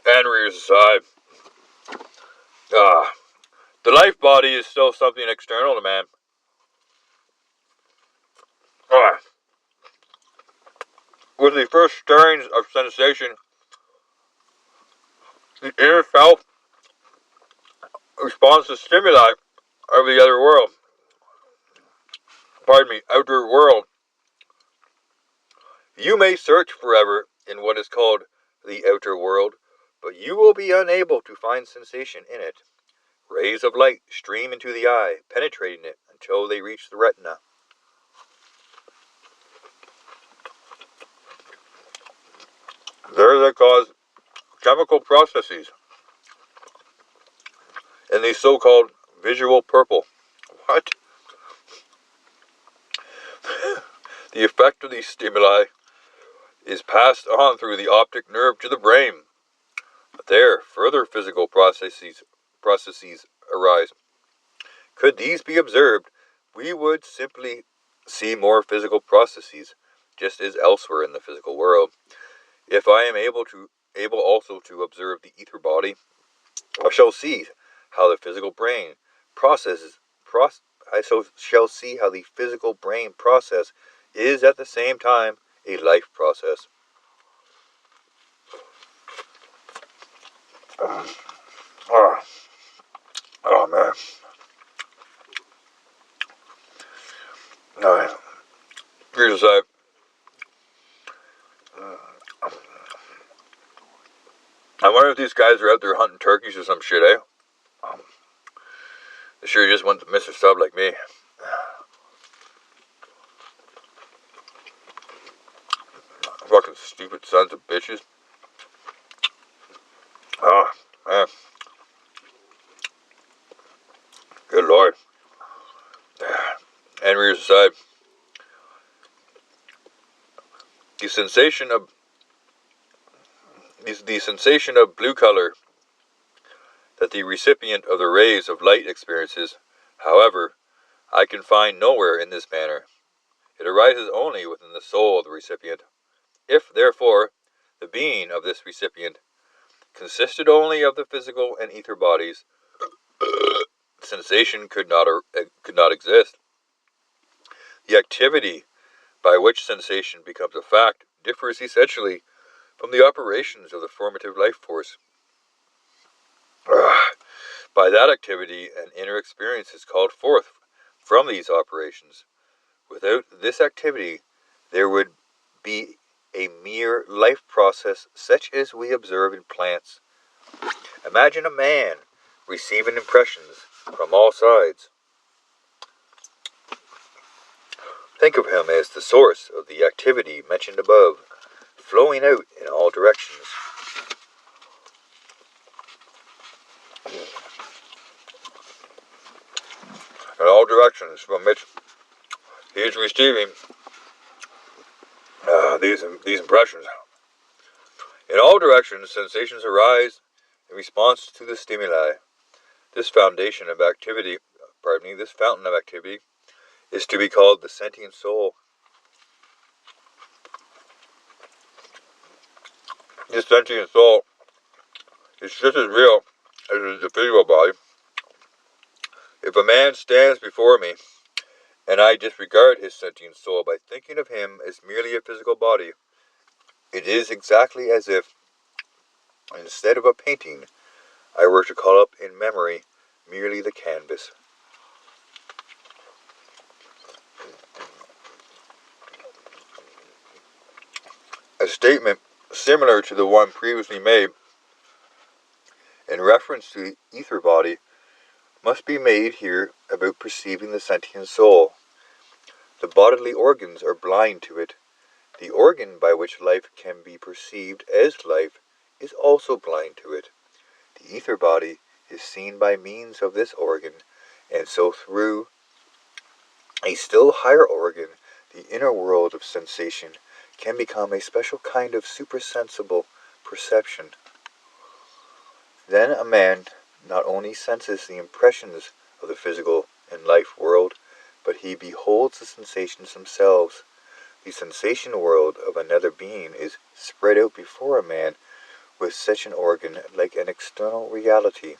Speaker 1: And rears aside. The life body is still something external to man. With the first stirrings of sensation, the inner self responds to stimuli of the other world. Outer world. You may search forever in what is called the outer world, but you will be unable to find sensation in it. Rays of light stream into the eye, penetrating it until they reach the retina. There they cause chemical processes in the so-called visual purple. What? The effect of these stimuli is passed on through the optic nerve to the brain. There, further physical processes arise. Could these be observed, we would simply see more physical processes, just as elsewhere in the physical world. If I am able also to observe the ether body, I shall see how the physical brain shall see how the physical brain process is at the same time a life process. Oh man. Alright. Here's a I wonder if these guys are out there hunting turkeys or some shit, eh? They sure just want to miss a sub like me. Fucking stupid sons of bitches. Oh, man. Good lord. And rears aside. The sensation of blue color that the recipient of the rays of light experiences, however, I can find nowhere in this manner. It arises only within the soul of the recipient. If, therefore, the being of this recipient consisted only of the physical and ether bodies, sensation could not exist. The activity by which sensation becomes a fact differs essentially from the operations of the formative life force. By that activity, an inner experience is called forth from these operations. Without this activity, there would be a mere life process such as we observe in plants. Imagine a man receiving impressions from all sides. Think of him as the source of the activity mentioned above, flowing out in all directions. In all directions from which he is receiving these impressions. In all directions, sensations arise in response to the stimuli. This fountain of activity is to be called the sentient soul. This sentient soul is just as real as the physical body. If a man stands before me, and I disregard his sentient soul by thinking of him as merely a physical body, it is exactly as if, instead of a painting, I were to call up in memory merely the canvas. A statement similar to the one previously made in reference to the ether body must be made here about perceiving the sentient soul. The bodily organs are blind to it. The organ by which life can be perceived as life is also blind to it. The ether body is seen by means of this organ, and so through a still higher organ, the inner world of sensation can become a special kind of supersensible perception. Then a man not only senses the impressions of the physical and life world, but he beholds the sensations themselves. The sensation world of another being is spread out before a man with such an organ like an external reality.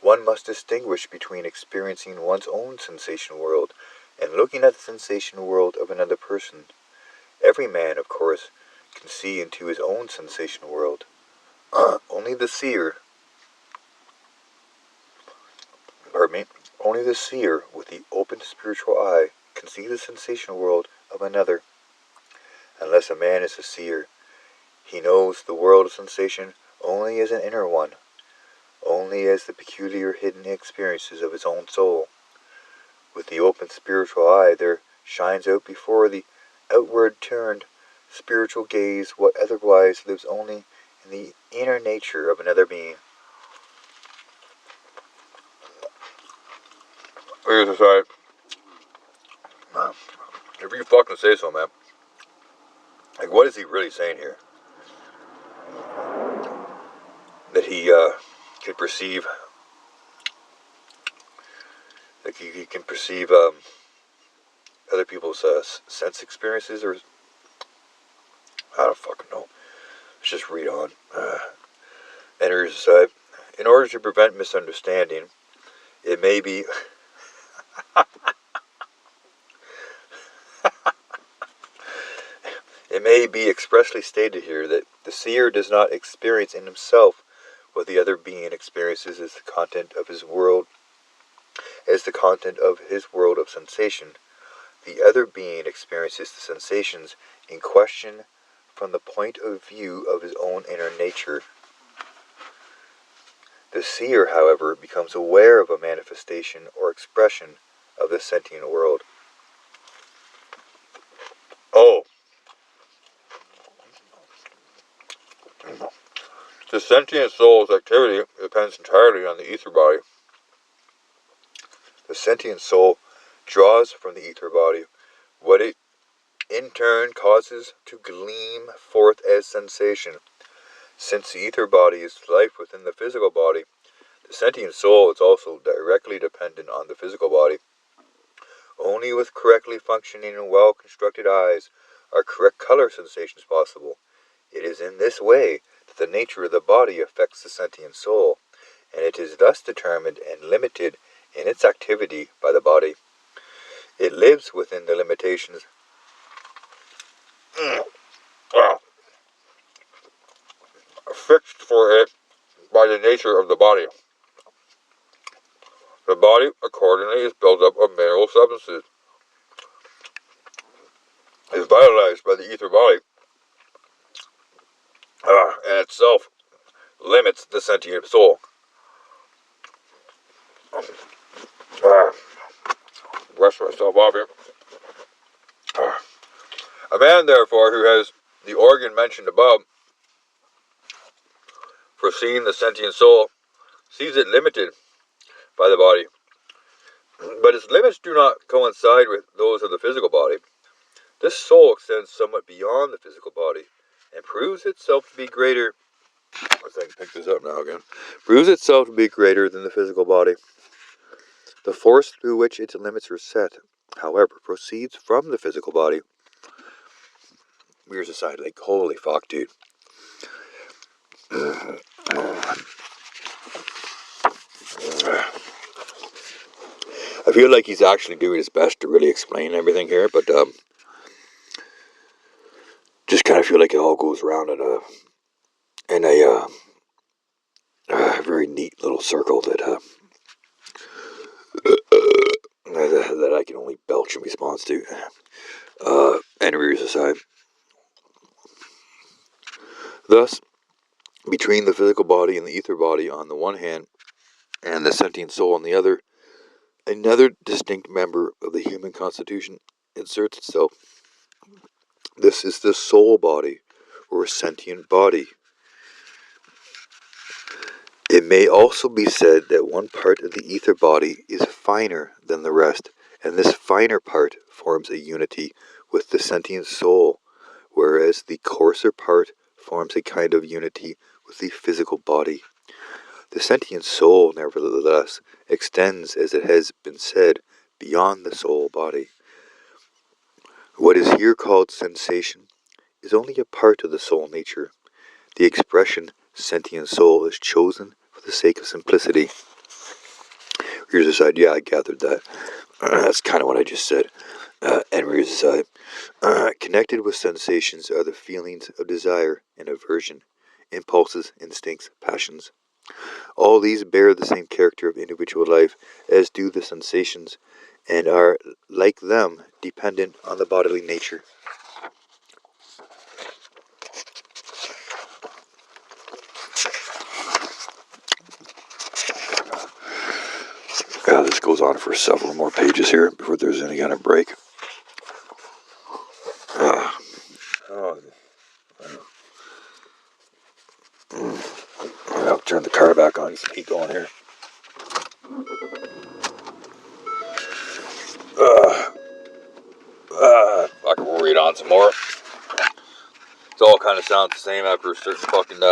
Speaker 1: One must distinguish between experiencing one's own sensation world and looking at the sensation world of another person. Every man, of course, can see into his own sensation world. Only the seer, only the seer with the open spiritual eye can see the sensation world of another. Unless a man is a seer, he knows the world of sensation only as an inner one, only as the peculiar hidden experiences of his own soul. With the open spiritual eye there shines out before the outward-turned spiritual gaze what otherwise lives only in the inner nature of another being. Here's a side. If you fucking say so, man. Like, what is he really saying here? That he can perceive, like he can perceive other people's sense experiences, or I don't fucking know. Let's just read on. And here's a side. In order to prevent misunderstanding, it may be it may be expressly stated here that the seer does not experience in himself what the other being experiences as the content of his world, of sensation. The other being experiences the sensations in question from the point of view of his own inner nature. The seer, however, becomes aware of a manifestation or expression of the sentient world. Oh, the sentient soul's activity depends entirely on the ether body. The sentient soul draws from the ether body what it in turn causes to gleam forth as sensation. Since the ether body is life within the physical body, the sentient soul is also directly dependent on the physical body. Only with correctly functioning and well-constructed eyes are correct color sensations possible. It is in this way that the nature of the body affects the sentient soul, and it is thus determined and limited in its activity by the body. It lives within the limitations fixed for it by the nature of the body. The body, accordingly, is built up of mineral substances, is vitalized by the ether body, and itself limits the sentient soul. Brush myself off here. A man, therefore, who has the organ mentioned above for seeing the sentient soul, sees it limited by the body. But its limits do not coincide with those of the physical body. This soul extends somewhat beyond the physical body and proves itself to be greater. Let's see if I can pick this up now again. Proves itself to be greater than the physical body. The force through which its limits are set, however, proceeds from the physical body. Here's a side, like, holy fuck, dude. I feel like he's actually doing his best to really explain everything here, but just kind of feel like it all goes around in a very neat little circle that I can only belch in response to. Anyways aside, thus, between the physical body and the ether body on the one hand, and the sentient soul on the other, another distinct member of the human constitution inserts itself. This is the soul body, or sentient body. It may also be said that one part of the ether body is finer than the rest, and this finer part forms a unity with the sentient soul, whereas the coarser part forms a kind of unity with the physical body. The sentient soul, nevertheless, extends, as it has been said, beyond the soul body. What is here called sensation is only a part of the soul nature. The expression sentient soul is chosen for the sake of simplicity. Here's aside, yeah, I gathered that. That's kind of what I just said. And here's aside. Connected with sensations are the feelings of desire and aversion, impulses, instincts, passions. All these bear the same character of individual life as do the sensations, and are, like them, dependent on the bodily nature. This goes on for several more pages here before there's any kind of break. I'll turn the car back on. Keep going here. I can read on some more. It all kind of sounds the same after a certain fucking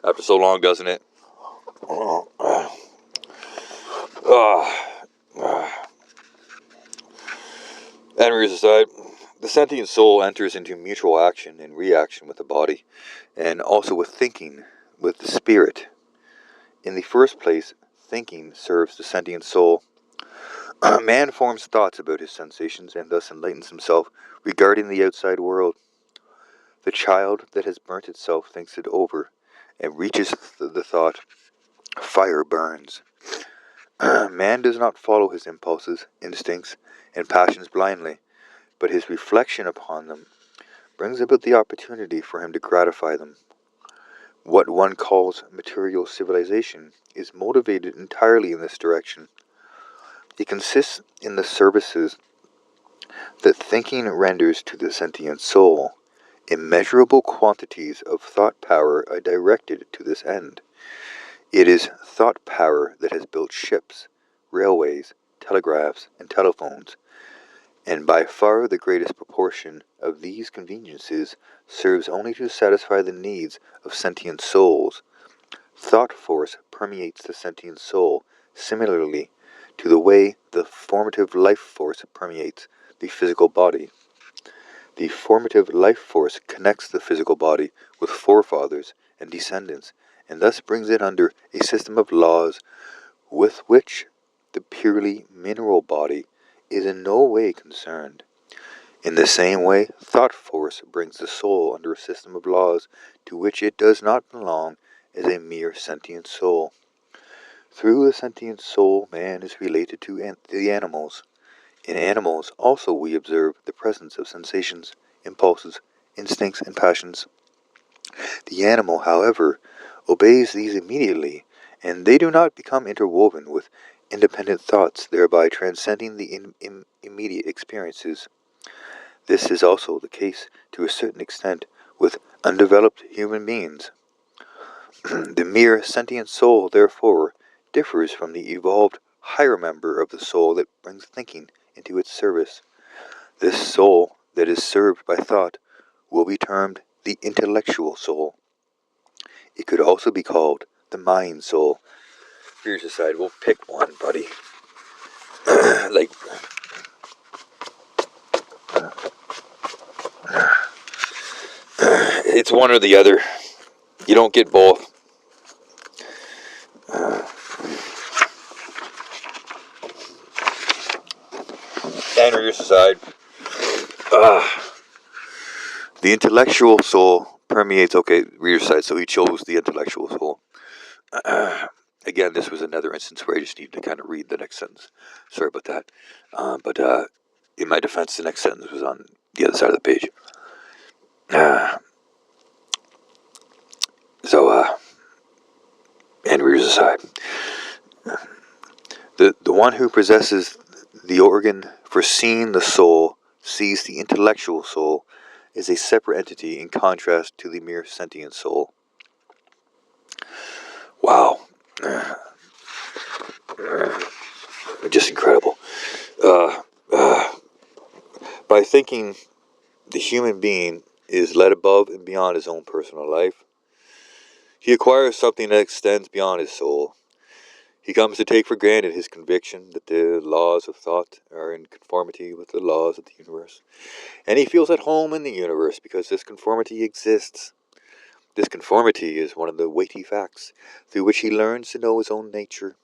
Speaker 1: after so long, doesn't it? Anyways aside, the sentient soul enters into mutual action and reaction with the body, and also with thinking, with the spirit. In the first place, thinking serves the sentient soul. Man forms thoughts about his sensations and thus enlightens himself regarding the outside world. The child that has burnt itself thinks it over and reaches the thought, fire burns. Man does not follow his impulses, instincts, and passions blindly, but his reflection upon them brings about the opportunity for him to gratify them. What one calls material civilization is motivated entirely in this direction. It consists in the services that thinking renders to the sentient soul. Immeasurable quantities of thought power are directed to this end. It is thought power that has built ships, railways, telegraphs, and telephones, and by far the greatest proportion of these conveniences serves only to satisfy the needs of sentient souls. Thought force permeates the sentient soul similarly to the way the formative life force permeates the physical body. The formative life force connects the physical body with forefathers and descendants, and thus brings it under a system of laws with which the purely mineral body is in no way concerned. In the same way, thought force brings the soul under a system of laws to which it does not belong as a mere sentient soul. Through the sentient soul, man is related to the animals. In animals also we observe the presence of sensations, impulses, instincts, and passions. The animal, however, obeys these immediately, and they do not become interwoven with independent thoughts, thereby transcending the immediate experiences. This is also the case, to a certain extent, with undeveloped human beings. The mere sentient soul, therefore, differs from the evolved higher member of the soul that brings thinking into its service. This soul that is served by thought will be termed the intellectual soul. It could also be called the mind soul. Here's a side, we'll pick one, buddy. It's one or the other. You don't get both. And readers aside, the intellectual soul permeates. Okay, reader side. So he chose the intellectual soul. Again, this was another instance where I just needed to kind of read the next sentence. Sorry about that. But in my defense, the next sentence was on the other side of the page. And readers aside, the one who possesses the organ for seeing the soul sees the intellectual soul as a separate entity in contrast to the mere sentient soul. Wow. Just incredible. By thinking the human being is led above and beyond his own personal life, he acquires something that extends beyond his soul. He comes to take for granted his conviction that the laws of thought are in conformity with the laws of the universe. And he feels at home in the universe because this conformity exists. This conformity is one of the weighty facts through which he learns to know his own nature.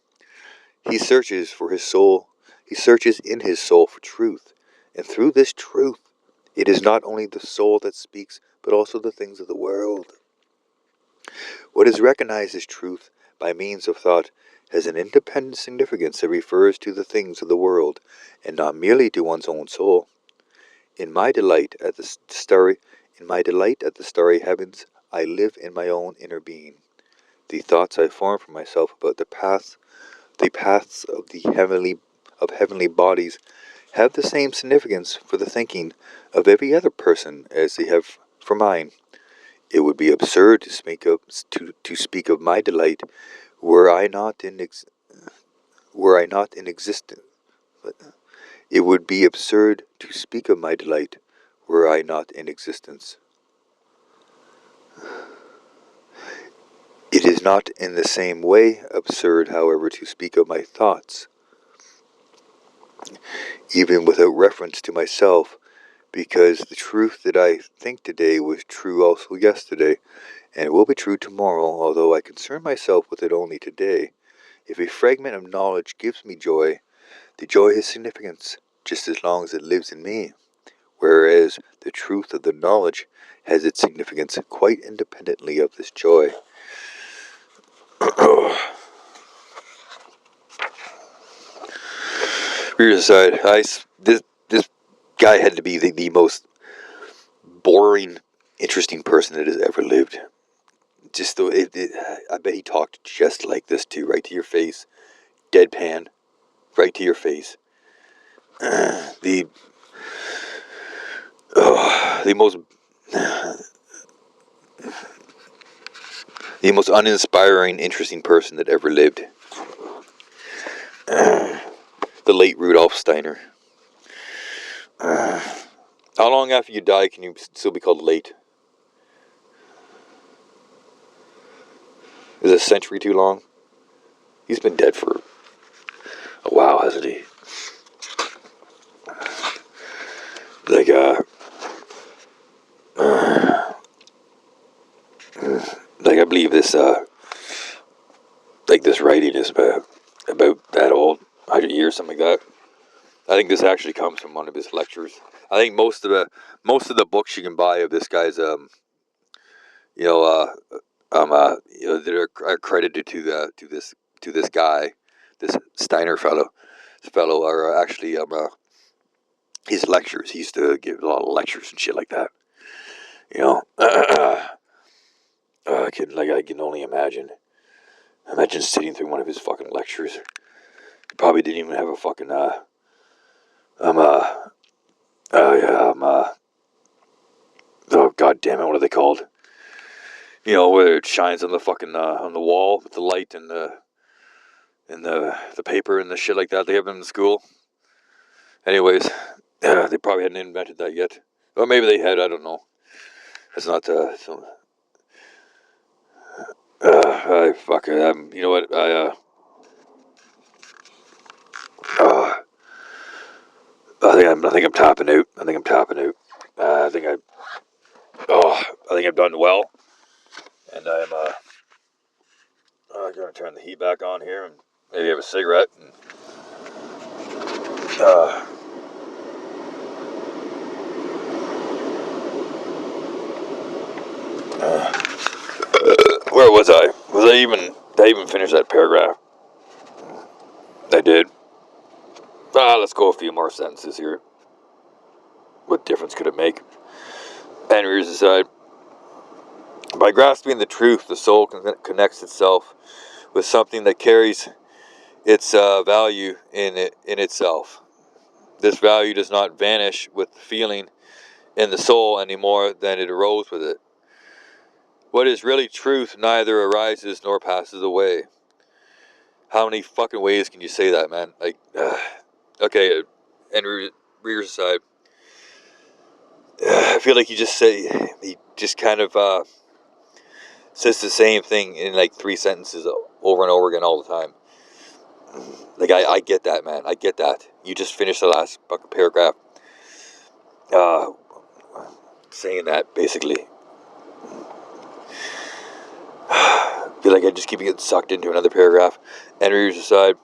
Speaker 1: He searches for his soul. He searches in his soul for truth. And through this truth, it is not only the soul that speaks, but also the things of the world. What is recognized as truth by means of thought has an independent significance that refers to the things of the world, and not merely to one's own soul. In my delight at the starry heavens, I live in my own inner being. The thoughts I form for myself about the paths of heavenly bodies have the same significance for the thinking of every other person as they have for mine. It would be absurd to speak of my delight were I not in existence. It would be absurd to speak of my delight were I not in existence. It is not in the same way absurd, however, to speak of my thoughts, even without reference to myself, because the truth that I think today was true also yesterday, and will be true tomorrow, although I concern myself with it only today. If a fragment of knowledge gives me joy, the joy has significance, just as long as it lives in me, whereas the truth of the knowledge has its significance quite independently of this joy. Reader's aside, this guy had to be the most boring, interesting person that has ever lived. Just I bet he talked just like this too, right to your face, deadpan, right to your face. The most uninspiring, interesting person that ever lived. The late Rudolf Steiner. How long after you die can you still be called late? Is a century too long? He's been dead for a while, hasn't he? Like, I believe this, this writing is about that old, 100 years, something like that. I think this actually comes from one of his lectures. I think most of the books you can buy of this guy's, that are credited to this guy, this Steiner fellow are actually his lectures. He used to give a lot of lectures and shit like that. I can only imagine. Imagine sitting through one of his fucking lectures. He probably didn't even have a fucking oh god damn it, what are they called? Where it shines on the fucking on the wall with the light and the paper and the shit like that they have in school. Anyways, they probably hadn't invented that yet. Or maybe they had, I don't know. It's not fuck it. You know what? I think I'm tapping out. I think I'm done well. And I'm gonna turn the heat back on here and maybe have a cigarette and Did I even finish that paragraph? I did. Let's go a few more sentences here. What difference could it make? And here's the side. By grasping the truth, the soul connects itself with something that carries its value in itself. This value does not vanish with the feeling in the soul any more than it arose with it. What is really truth neither arises nor passes away. How many fucking ways can you say that, man? Like, okay, and rear side. I feel like he just kind of says the same thing in like 3 sentences over and over again all the time. Like, I get that, man. I get that. You just finished the last fucking paragraph saying that, basically. I feel like I just keep getting sucked into another paragraph. And rears aside.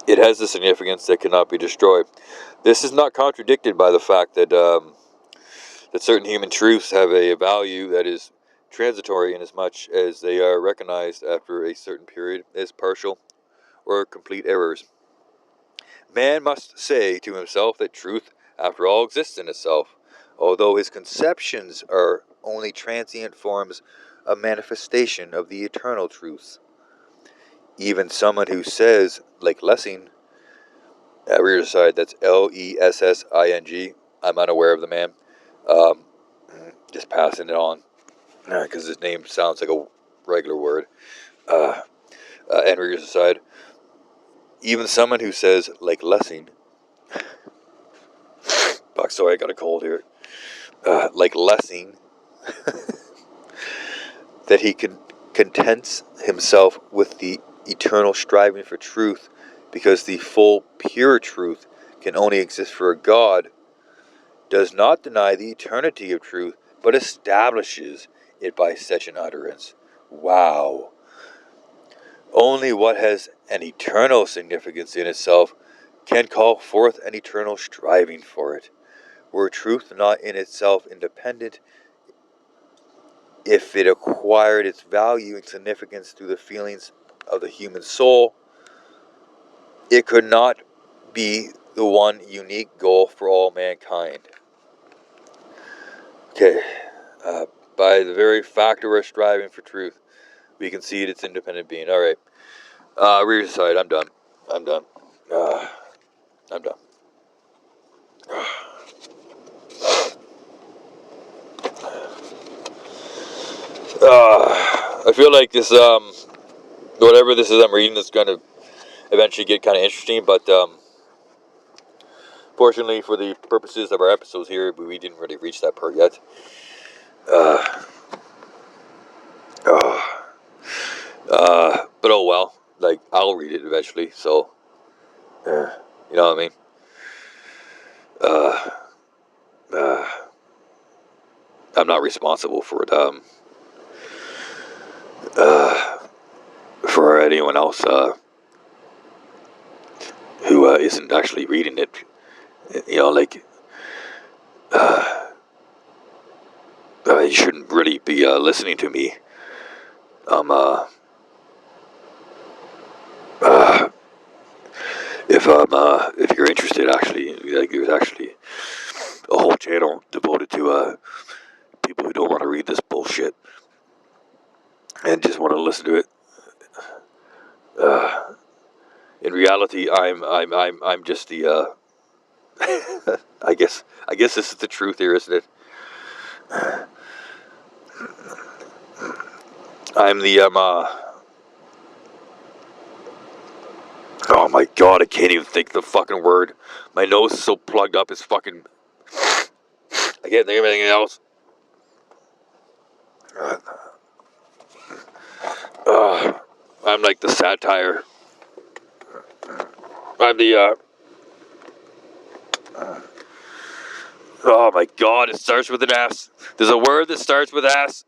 Speaker 1: It has a significance that cannot be destroyed. This is not contradicted by the fact that that certain human truths have a value that is transitory inasmuch as they are recognized after a certain period as partial or complete errors. Man must say to himself that truth, after all, exists in itself, although his conceptions are only transient forms of manifestation of the eternal truth. Even someone who says, like Lessing, at rear side, that's Lessing. I'm unaware of the man. Just passing it on because his name sounds like a regular word. And rear side, even someone who says, like Lessing, fuck, sorry, I got a cold here. Like Lessing, that he contents himself with the eternal striving for truth, because the full, pure truth can only exist for a God, does not deny the eternity of truth, but establishes it by such an utterance. Wow. Only what has an eternal significance in itself can call forth an eternal striving for it. Were truth not in itself independent, if it acquired its value and significance through the feelings of the human soul, it could not be the one unique goal for all mankind. Okay, by the very fact of our striving for truth, we concede its independent being. All right, rear side, I'm done. I'm done. I'm done. I feel like this, whatever this is I'm reading is going to eventually get kind of interesting, but fortunately for the purposes of our episodes here, we didn't really reach that part yet. But oh well, like, I'll read it eventually, so, you know what I mean? I'm not responsible for it, for anyone else, who, isn't actually reading it, you know, like, you shouldn't really be, listening to me, if you're interested, actually, like, there's actually a whole channel devoted to, people who don't want to read this bullshit, and just want to listen to it. In reality, I'm just the, I guess this is the truth here, isn't it? I'm the, oh my god, I can't even think the fucking word. My nose is so plugged up, it's fucking, I can't think of anything else. I'm like the satire. I'm the, oh my god, it starts with an S. There's a word that starts with S.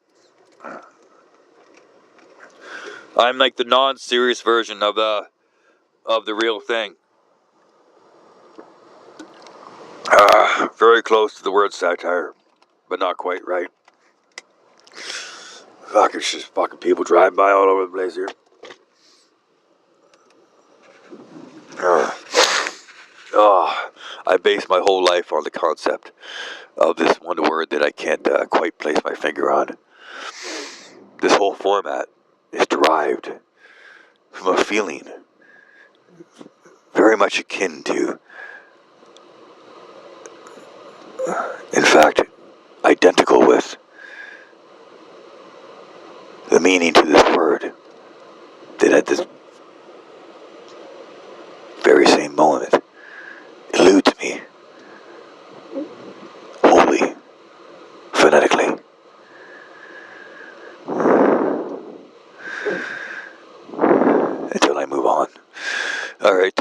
Speaker 1: I'm like the non-serious version of the real thing. Very close to the word satire, but not quite right. Fuck, it's just fucking people driving by all over the place here. I base my whole life on the concept of this one word that I can't quite place my finger on. This whole format is derived from a feeling very much akin to, in fact, identical with the meaning to this word that at this very same moment eludes me wholly, phonetically. Until I move on. Alright,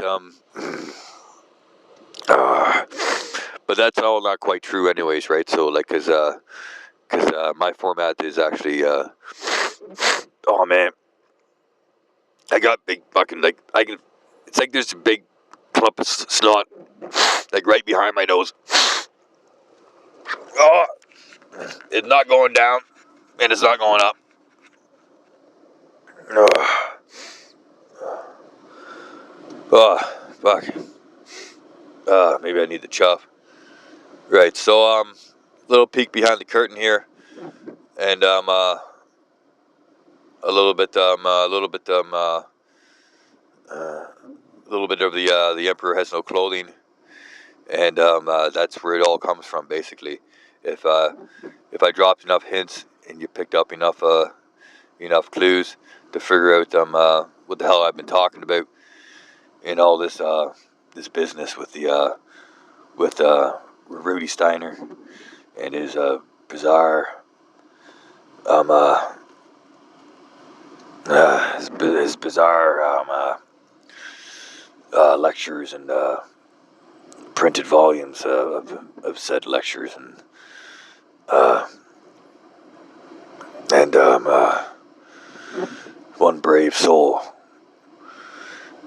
Speaker 1: but that's all not quite true anyways, right? So, like, cause my format is actually, oh man, I got big fucking, like, it's like there's a big clump of snot, like, right behind my nose. Oh, it's not going down, and it's not going up. Oh, fuck. Maybe I need the chuff. Right, so, little peek behind the curtain here, and, a little bit of the Emperor Has No Clothing, and that's where it all comes from, basically. If I dropped enough hints and you picked up enough clues to figure out what the hell I've been talking about in all this business with Rudy Steiner and his bizarre his bizarre lectures and printed volumes of said lectures and one brave soul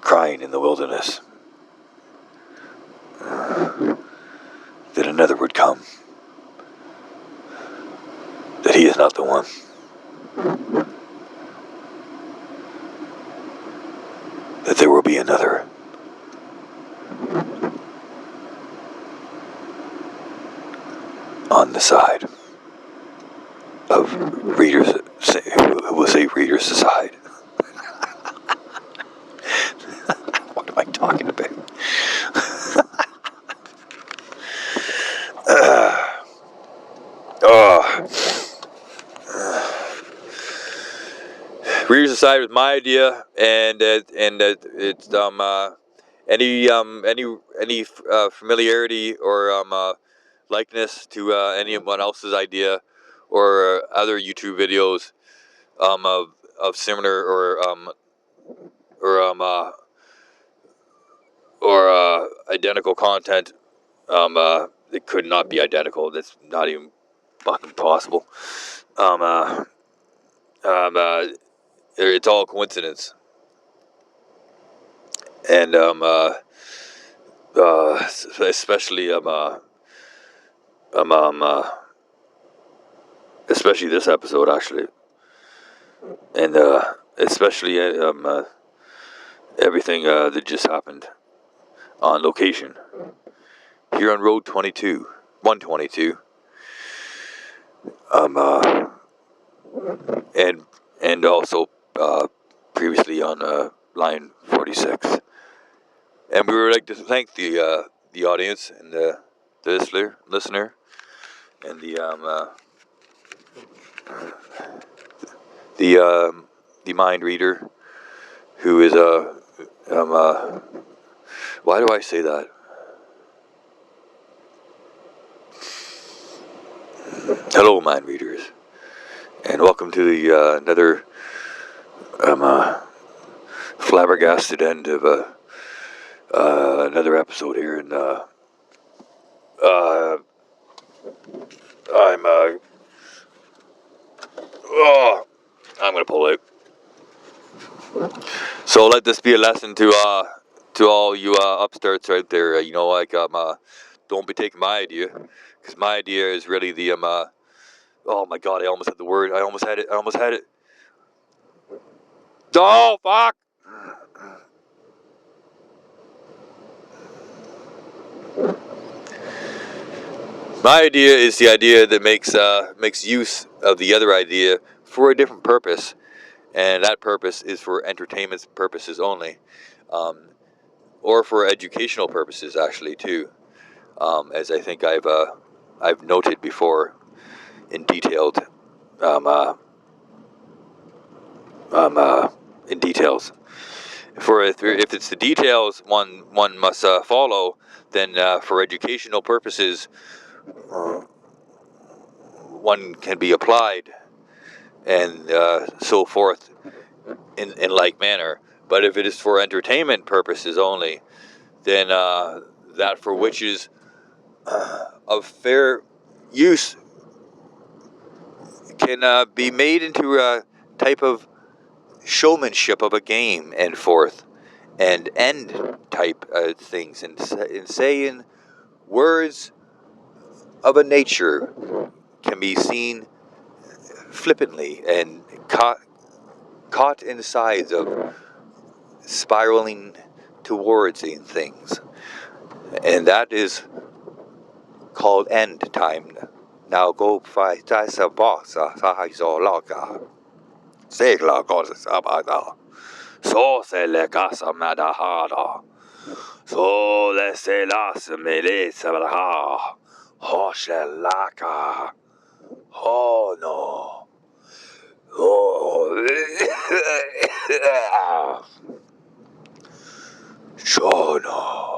Speaker 1: crying in the wilderness that another would come, that he is not the one, that there will be another. On the side of readers, who will say readers aside. What am I talking about? Readers aside was my idea, and it's any familiarity or likeness to anyone else's idea or other YouTube videos of similar or identical content. It could not be identical. That's not even fucking possible. It's all coincidence, and especially especially this episode actually, and especially everything that just happened on location here on Road 122. And also previously on line 46. And we would like to thank the audience and the listener and the mind reader who is why do I say that? Hello, mind readers, and welcome to the another flabbergasted end of another episode here, and I'm gonna pull out. So let this be a lesson to all you upstarts out there. Like don't be taking my idea, because my idea is really the oh my God, I almost had the word. I almost had it. Oh fuck! My idea is the idea that makes use of the other idea for a different purpose, and that purpose is for entertainment purposes only, or for educational purposes actually too, as I think I've noted before in detailed in details. For if it's the details one must follow, then for educational purposes, one can be applied and so forth in like manner. But if it is for entertainment purposes only, then that for which is of fair use can be made into a type of showmanship of a game and forth and end type things, and saying words of a nature can be seen flippantly and caught in the sides of spiraling towards in things, and that is called end time. Now go fight a box, say la cosa sabada. So se le casa madahada. So le se las mele sabaha. Hoshelaka. Oh no. Oh. Shono.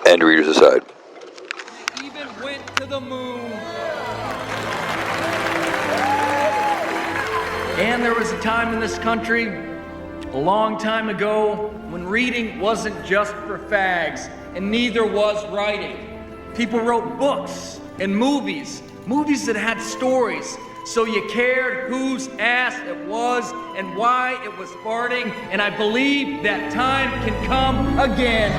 Speaker 1: And readers aside.
Speaker 2: They even went to the moon. And there was a time in this country, a long time ago, when reading wasn't just for fags, and neither was writing. People wrote books and movies that had stories, so you cared whose ass it was and why it was farting, and I believe that time can come again.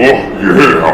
Speaker 3: Fuck yeah,